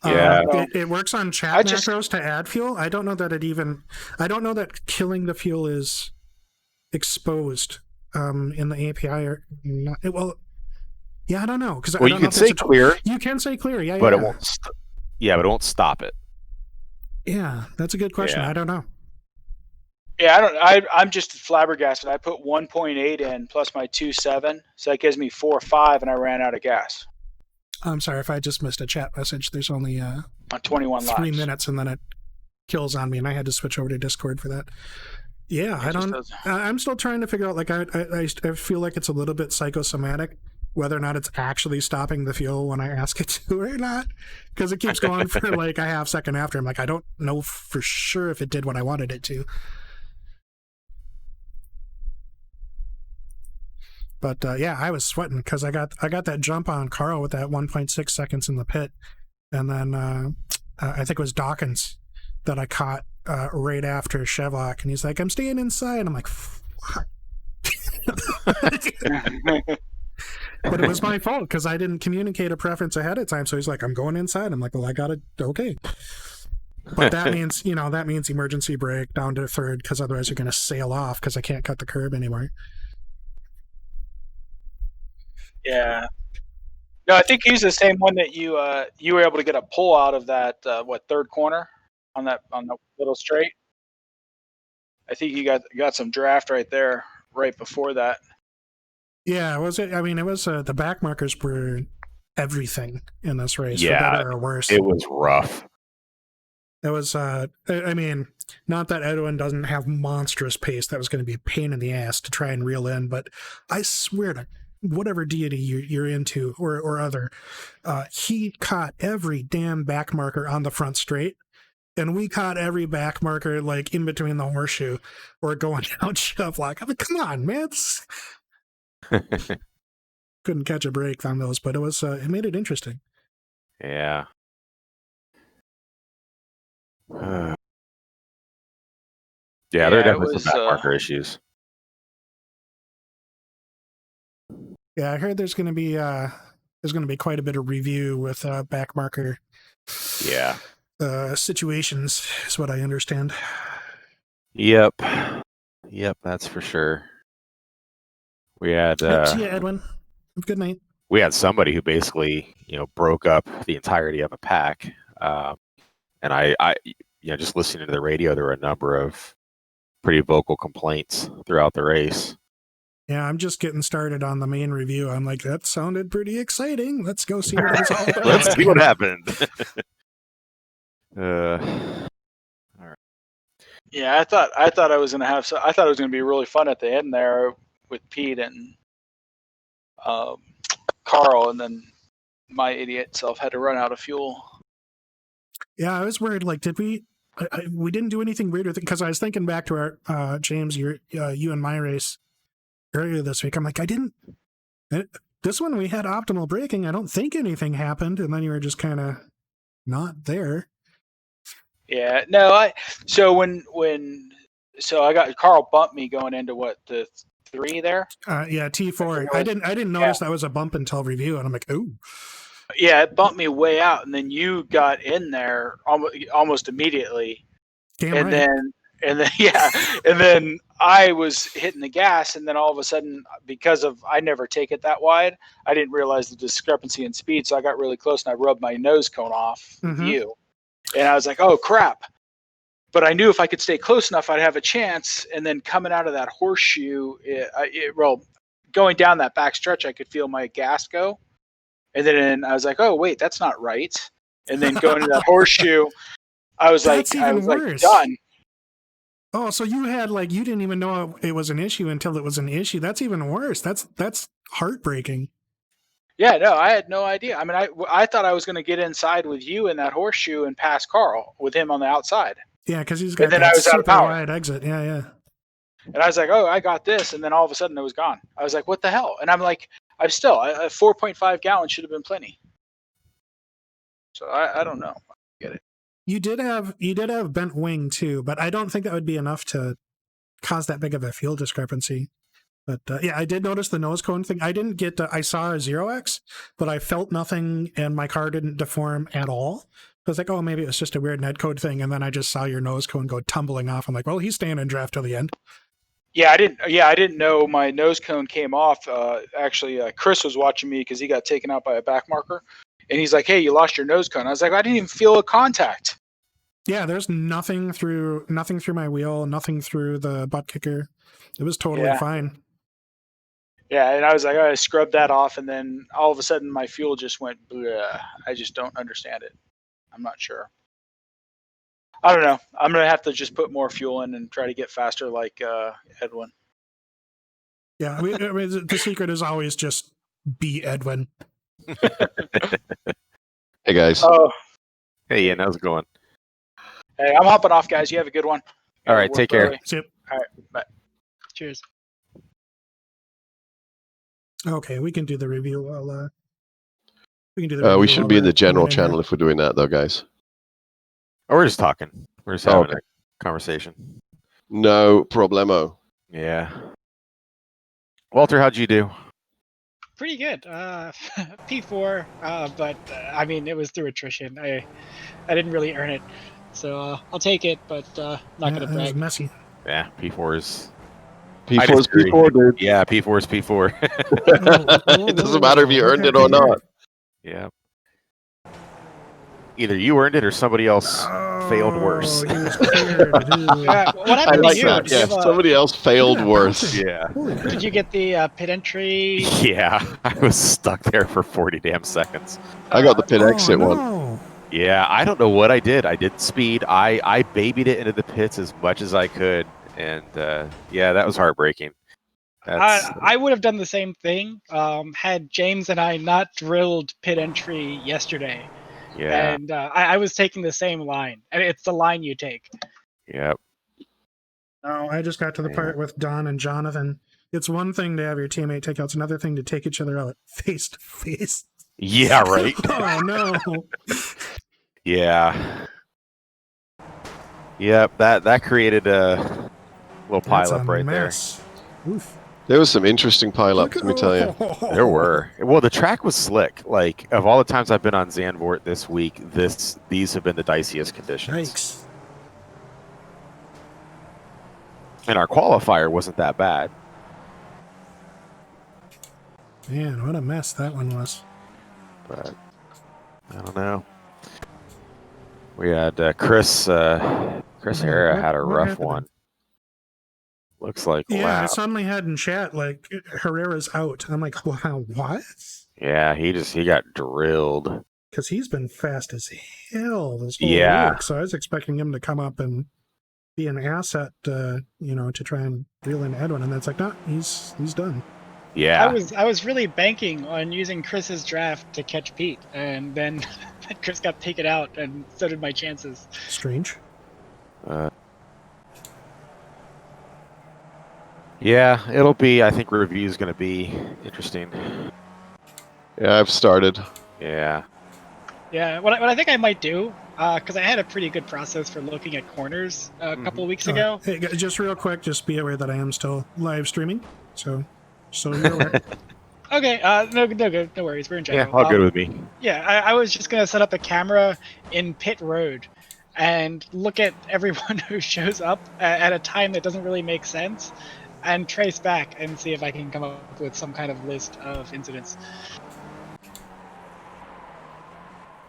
Yeah. It works on chat macros to add fuel. I don't know that I don't know that killing the fuel is exposed in the API or not. Yeah, I don't know because you can say clear. You can say clear, yeah, but yeah. it won't. But it won't stop it. Yeah, that's a good question. Yeah. I don't know. Yeah, I'm just flabbergasted. I put 1.8 in plus my 2.7, so that gives me 4.5, and I ran out of gas. I'm sorry if I just missed a chat message. There's only on 21 3 laps. minutes, and then it kills on me, and I had to switch over to Discord for that. Yeah, I'm still trying to figure out. Like, I feel like it's a little bit psychosomatic whether or not it's actually stopping the fuel when I ask it to or not, because it keeps going for like a half second after. I'm like, I don't know for sure if it did what I wanted it to. But yeah, I was sweating because I got that jump on Carl with that 1.6 seconds in the pit, and then I think it was Dawkins that I caught right after Chevlock, and he's like, "I'm staying inside." I'm like, "Fuck." But it was my fault because I didn't communicate a preference ahead of time. So he's like, "I'm going inside." I'm like, "Well, I got it. Okay." But that means emergency brake down to third because otherwise you're going to sail off because I can't cut the curb anymore. Yeah. No, I think he's the same one that you were able to get a pull out of that third corner on the little straight. I think you got some draft right there right before that. Yeah, was it? I mean, it was the back markers were everything in this race, for Yeah, better or worse. it was rough. It was. I mean, not that Edwin doesn't have monstrous pace. That was going to be a pain in the ass to try and reel in, but I swear to whatever deity you're into or other, he caught every damn back marker on the front straight, and we caught every back marker like in between the horseshoe or going down Chevlock. I'm like, come on, man. Couldn't catch a break on those, but it was it made it interesting. Yeah. Yeah, there are definitely some back marker issues. Yeah, I heard there's going to be quite a bit of review with back marker. Yeah. Situations is what I understand. Yep, that's for sure. We had see you, Edwin. Have a good night. We had somebody who basically, broke up the entirety of a pack, and I, just listening to the radio, there were a number of pretty vocal complaints throughout the race. Yeah, I'm just getting started on the main review. I'm like, that sounded pretty exciting. Let's go see what it's all about. Let's see what happened. All right. Yeah, I thought I was gonna have. I thought it was gonna be really fun at the end there with Pete and Carl, and then my idiot self had to run out of fuel. Yeah, I was worried. Like, did we didn't do anything weird with it? Because I was thinking back to our James, you and my race earlier this week. I'm like, this one we had optimal braking. I don't think anything happened, and then you were just kind of not there. Yeah, no, I got Carl bumped me going into the 3 there. Yeah, T4. I didn't notice that was a bump until review, and I'm like, ooh. Yeah, it bumped me way out, and then you got in there almost immediately. And then I was hitting the gas, and then all of a sudden, because I never take it that wide, I didn't realize the discrepancy in speed, so I got really close and I rubbed my nose cone off with you. And I was like, oh, crap. But I knew if I could stay close enough, I'd have a chance. And then coming out of that horseshoe, going down that back stretch, I could feel my gas go. And then I was like, oh, wait, that's not right. And then going to that horseshoe, I was like done. Oh, so you had you didn't even know it was an issue until it was an issue. That's even worse. That's heartbreaking. Yeah, no, I had no idea. I mean, I thought I was going to get inside with you in that horseshoe and pass Carl with him on the outside. Yeah, because he's got And then that I was out of super power. wide exit. Yeah, yeah. And I was like, oh, I got this. And then all of a sudden it was gone. I was like, what the hell? And I'm like, a 4.5 gallons should have been plenty. So I don't know. I get it. You did have bent wing too, but I don't think that would be enough to cause that big of a fuel discrepancy. But yeah, I did notice the nose cone thing. I didn't get. I saw a 0x, but I felt nothing, and my car didn't deform at all. I was like, oh, maybe it was just a weird netcode thing, and then I just saw your nose cone go tumbling off. I'm like, well, he's staying in draft till the end. Yeah, I didn't know my nose cone came off. Actually, Chris was watching me because he got taken out by a back marker, and he's like, "Hey, you lost your nose cone." I was like, "I didn't even feel a contact." Yeah, there's nothing through my wheel, nothing through the butt kicker. It was totally fine. Yeah, and I was like, I scrubbed that off, and then all of a sudden my fuel just went. Bleh. I just don't understand it. I'm not sure. I don't know. I'm gonna have to just put more fuel in and try to get faster, like Edwin. Yeah, I mean, the secret is always just be Edwin. Hey guys. Oh, Hey, Ian, how's it going? hey, I'm hopping off, guys. You have a good one. All right, take care. Yep. All right, bye. Cheers. Okay, we can do the review while we can do the review. We shouldn't be in the general coming in channel if we're doing that, though, guys. Oh, we're just talking. We're just having a conversation. No problemo. Yeah. Walter, how'd you do? Pretty good. P4, but I mean, it was through attrition. I didn't really earn it, so I'll take it, but not gonna It was brag. messy. Yeah, P4 is. P4 is P4, dude. Yeah, P4 is P4. It doesn't matter if you earned it or not. Yeah. Either you earned it or somebody else failed worse. What happened I like to you? that. Did you Yeah, have a- somebody else failed worse. Yeah. Did you get the pit entry? Yeah, I was stuck there for 40 damn seconds. I got the pit exit one. Yeah, I don't know what I did. I did speed. I babied it into the pits as much as I could, and yeah, that was heartbreaking. I would have done the same thing had James and I not drilled pit entry yesterday. Yeah. And I was taking the same line, and it's the line you take. Yep. No, I just got to the part with Don and Jonathan. It's one thing to have your teammate take out; it's another thing to take each other out face to face. Yeah, right. Oh no. Yeah. Yep, that created a little pileup right mess. Oof. There was some interesting pileups, let me tell you. there. There were. Well, the track was slick. Like, of all the times I've been on Zandvoort this week, these have been the diciest conditions. Yikes. And our qualifier wasn't that bad. Man, what a mess that one was. But I don't know. We had Chris Hara had a rough happened? one. Looks like Yeah, I wow. suddenly had in chat like Herrera's out. I'm like, wow, what? Yeah, he got drilled. Because he's been fast as hell this whole week. So I was expecting him to come up and be an asset, to try and reel in Edwin, and that's like, no, he's done. Yeah. I was really banking on using Chris's draft to catch Pete, and then Chris got taken out, and so did my chances. Strange. Yeah, it'll be. I think review's going to be interesting. Yeah, I've started. Yeah. Yeah, what I think I might do, because I had a pretty good process for looking at corners a couple of weeks ago. Hey, just real quick, just be aware that I am still live streaming, so you're aware. Okay, no worries. We're in general. Yeah, all good with me. Yeah, I was just gonna set up a camera in pit road and look at everyone who shows up at a time that doesn't really make sense, and trace back and see if I can come up with some kind of list of incidents.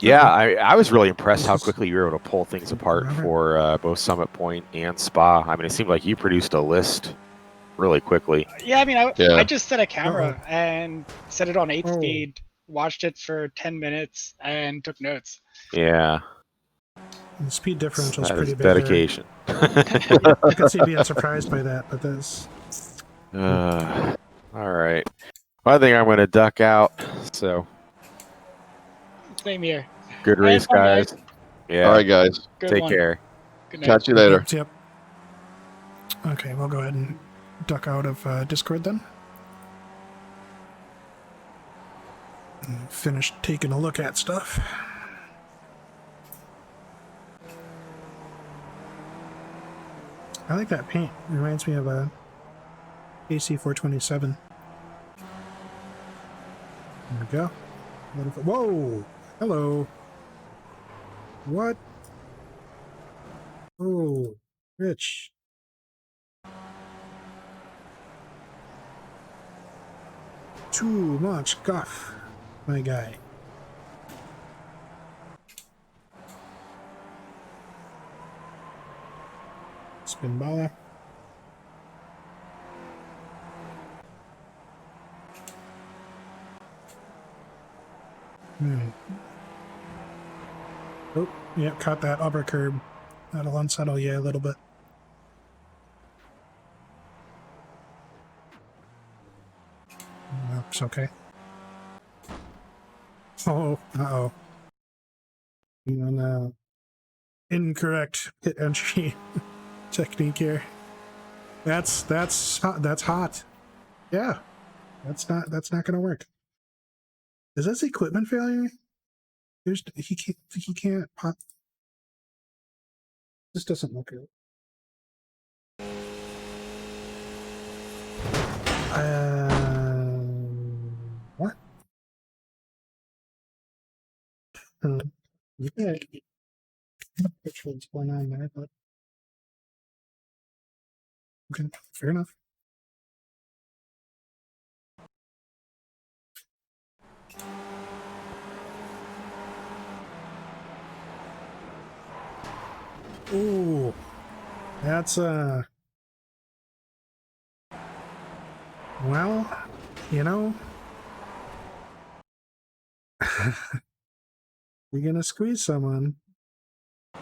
Yeah, I was really impressed how quickly you were able to pull things apart for both Summit Point and Spa. I mean, it seemed like you produced a list really quickly. Yeah, I mean, I just set a camera and set it on 8 speed, watched it for 10 minutes, and took notes. Yeah. The speed differential is That pretty is big. dedication. I could see being surprised by that, but that's... All right. Well, I think I'm going to duck out, so... Same here. Good race, guys. Yeah. All right, guys. Good Take one. care. Good night. Catch you later. Yep. Okay, we'll go ahead and duck out of Discord then. And finish taking a look at stuff. I like that paint. It reminds me of a AC-427. There we go. Whoa! Hello! What? Oh, Rich. Too much guff, my guy. Spin baller. Oh, yeah, caught that upper curb. That'll unsettle you a little bit. It's okay. Oh, uh-oh. An incorrect pit entry technique here. That's hot. Yeah. That's not gonna work. Is this equipment failure? He can't pop. This doesn't look good. What? Yeah. Which one's going on there, but okay, fair enough. Ooh, that's well, you know, you're gonna squeeze someone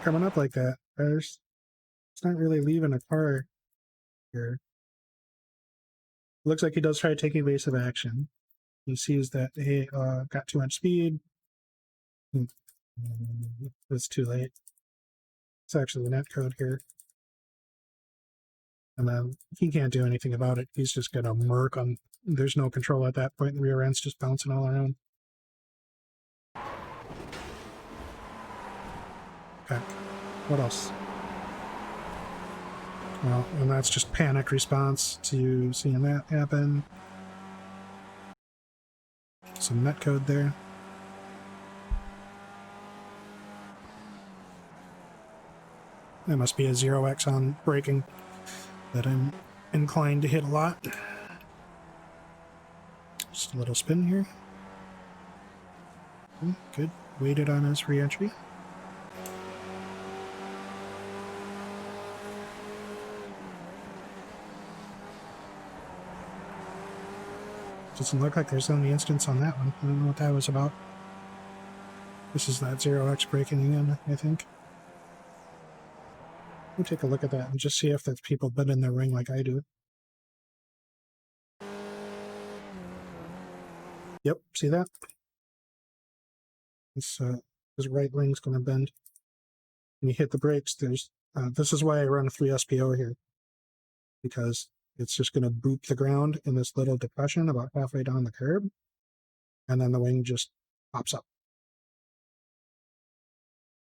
coming up like that. It's not really leaving a car here. Looks like he does try to take evasive action. He sees that, hey, got too much speed. It's too late. It's actually the net code here. And then he can't do anything about it. He's just gonna murk on. There's no control at that point. The rear end's just bouncing all around. Okay. What else? Well, and that's just panic response to seeing that happen. Some netcode there. That must be a 0x on braking that I'm inclined to hit a lot. Just a little spin here. Good. Waited on his re-entry. Doesn't look like there's any instance on that one. I don't know what that was about. This is that 0x braking again, I think. We'll take a look at that and just see if there's people been in the ring like I do. Yep, see that? This right wing's going to bend. When you hit the brakes, there's this is why I run a 3 SPO here, because it's just going to boop the ground in this little depression about halfway down the curb, and then the wing just pops up.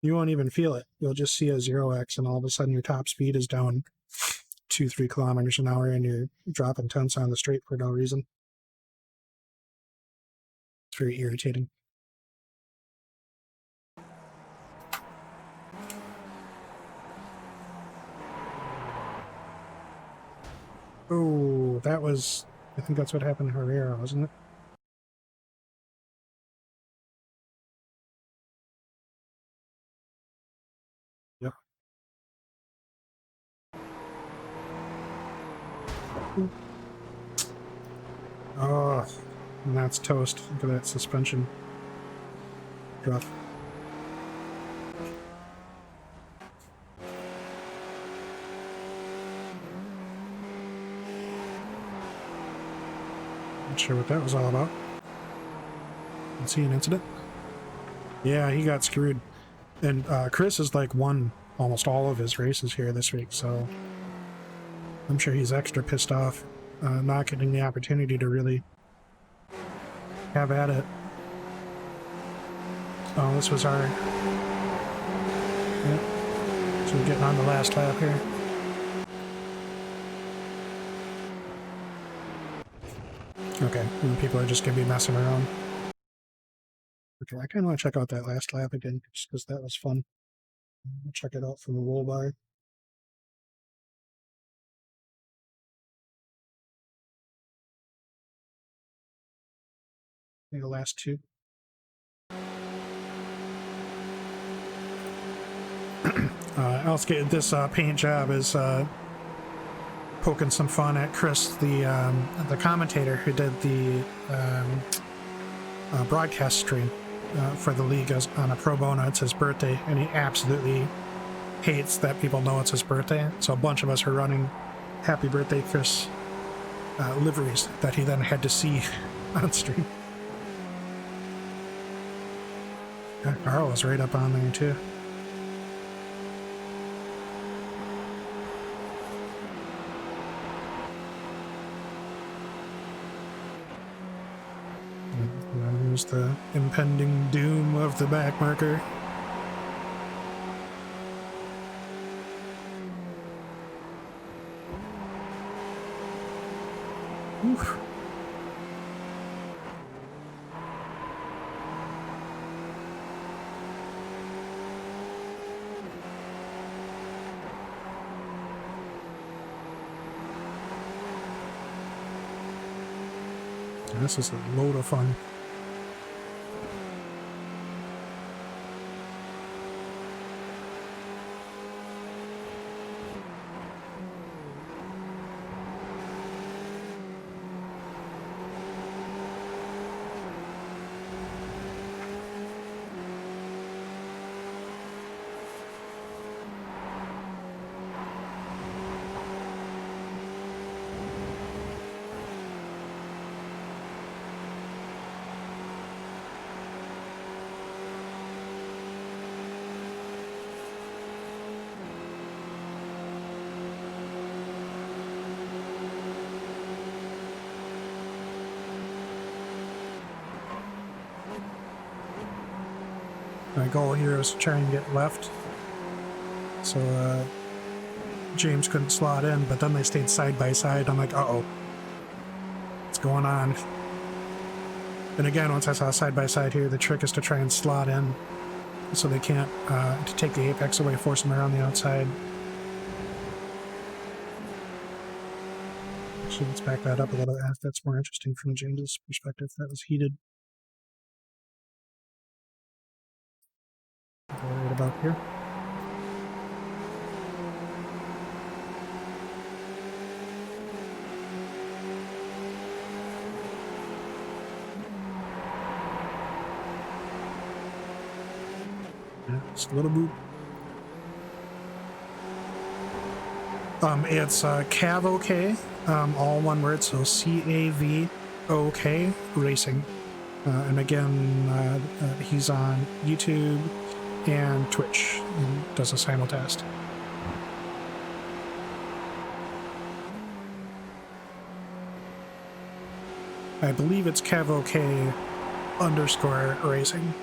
You won't even feel it. You'll just see a 0x, and all of a sudden your top speed is down 2-3 kilometers an hour, and you're dropping tenths on the straight for no reason. It's very irritating. Oh, that was... I think that's what happened to Herrera, wasn't it? Yep. Oh, and that's toast. Look at that suspension drop. Not sure what that was all about. Didn't see an incident. Yeah, he got screwed. And Chris is like 1 almost all of his races here this week, so I'm sure he's extra pissed off not getting the opportunity to really have at it. Oh, this was our... Yep. So we're getting on the last lap here. Okay, and people are just going to be messing around. Okay, I kind of want to check out that last lap again, just because that was fun. I'll check it out from the roll bar. The last two. Else get this paint job is poking some fun at Chris, the commentator who did the broadcast stream for the league on a pro bono. It's his birthday, and he absolutely hates that people know it's his birthday. So a bunch of us are running "Happy Birthday, Chris" liveries that he then had to see on stream. Yeah, Carl was right up on there too. There's the impending doom of the back marker. Oof. This is a load of fun. My goal here is to try and get left, so James couldn't slot in, but then they stayed side by side. I'm like, uh-oh, what's going on? And again, once I saw side by side here, the trick is to try and slot in so they can't, to take the apex away, force them around the outside. Actually, let's back that up a little. That's more interesting from James's perspective. That was heated. Right about here. Yeah, just a little boop. It's CAVOK, all one word, so CAVOK Racing. And again, he's on YouTube and Twitch, and does a simulcast. I believe it's CAVOK _ Racing.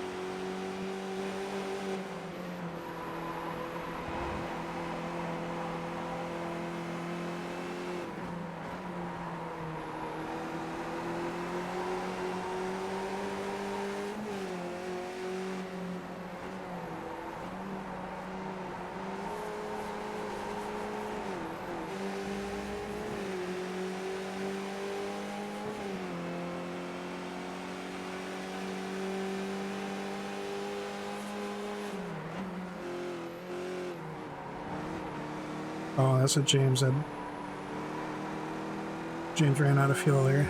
Oh, that's what James said. James ran out of fuel there.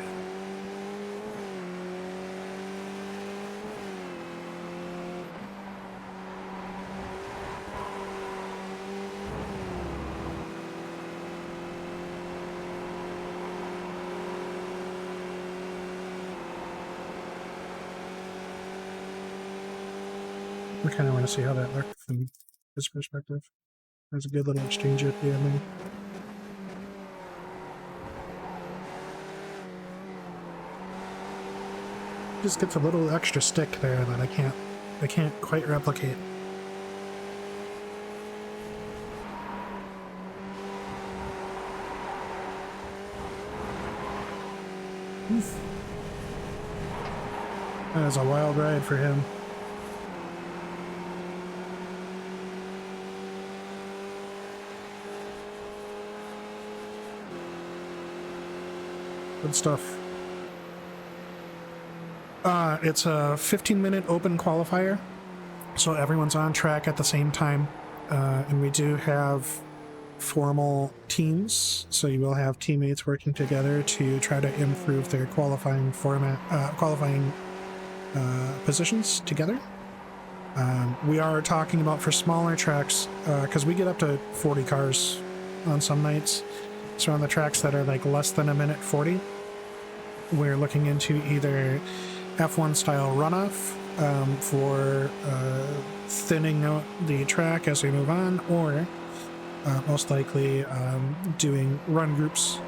We kind of want to see how that looked from his perspective. There's a good little exchange at the end there. Just gets a little extra stick there that I can't quite replicate. That was a wild ride for him. Good stuff. It's a 15-minute open qualifier, so everyone's on track at the same time. And we do have formal teams, so you will have teammates working together to try to improve their qualifying positions together. We are talking about for smaller tracks, because we get up to 40 cars on some nights. So on the tracks that are like less than a minute 40, we're looking into either F1 style runoff for thinning out the track as we move on, or most likely doing run groups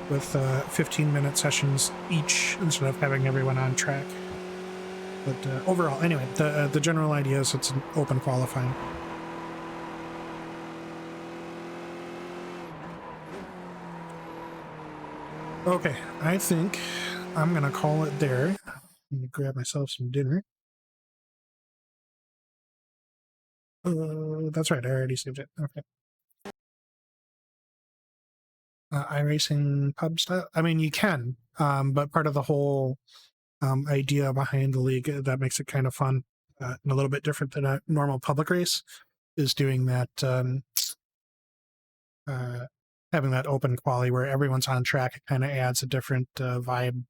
with 15-minute sessions each instead of having everyone on track. But overall, anyway, the general idea is it's an open qualifying. Okay, I think I'm gonna call it there. Let me grab myself some dinner. That's right, I already saved it. Okay. iRacing pub style? I mean, you can, but part of the whole idea behind the league that makes it kind of fun and a little bit different than a normal public race is doing that, having that open quali where everyone's on track. It kind of adds a different vibe,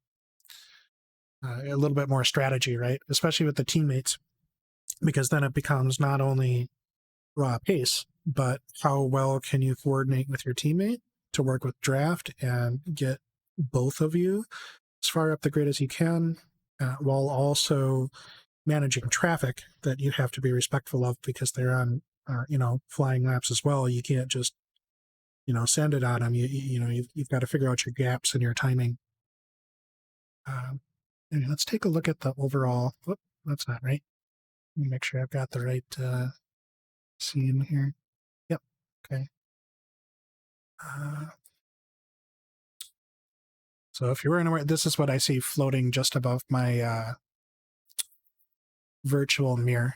a little bit more strategy, right? Especially with the teammates, because then it becomes not only raw pace, but how well can you coordinate with your teammate to work with draft and get both of you as far up the grid as you can, while also managing traffic that you have to be respectful of because they're on, flying laps as well. You can't just, send it on them. You've got to figure out your gaps and your timing. Anyway, let's take a look at the overall. Whoop, that's not right. Let me make sure I've got the right scene here. Yep. Okay. So if you weren't aware, this is what I see floating just above my virtual mirror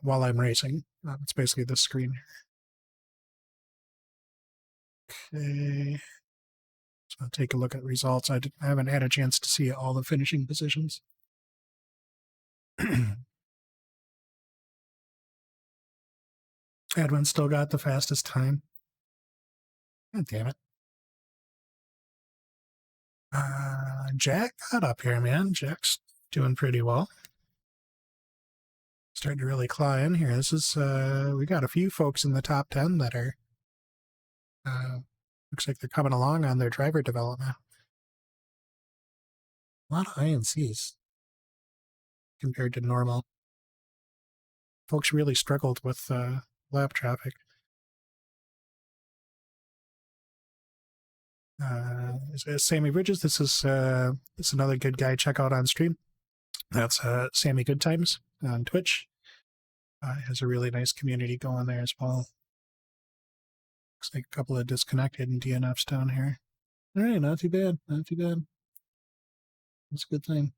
while I'm racing. It's basically this screen here. Okay. So I'll take a look at results. I haven't had a chance to see all the finishing positions. Edwin still got the fastest time. God damn it. Jack got up here, man. Jack's doing pretty well. Starting to really claw in here. This is, we got a few folks in the top 10 that are, looks like they're coming along on their driver development. A lot of INCs compared to normal. Folks really struggled with lap traffic. Sammy Bridges, this is another good guy check out on stream. That's Sammy Good Times on Twitch. Has a really nice community going there as well. Looks like a couple of disconnected and DNFs down here. All right, not too bad, not too bad. That's a good thing.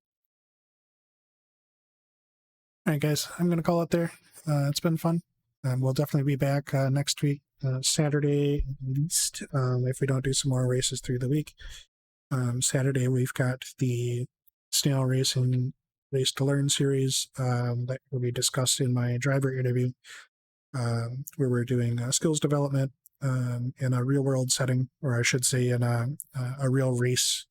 All right, guys, I'm going to call it there. It's been fun. We'll definitely be back next week, Saturday at least, if we don't do some more races through the week. Saturday, we've got the Snail Racing Race to Learn series that will be discussed in my driver interview, where we're doing skills development in a real-world setting, or I should say in a real race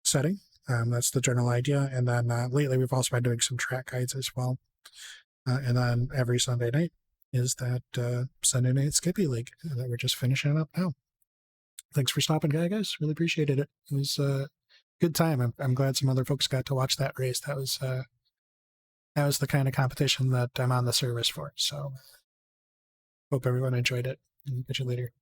setting. That's the general idea. And then lately, we've also been doing some track guides as well. And then every Sunday night is that Sunday Night Skippy League that we're just finishing up now. Thanks for stopping by, guys. Really appreciated it. It was a good time. I'm glad some other folks got to watch that race. That was the kind of competition that I'm on the service for. So Hope everyone enjoyed it. And catch you later.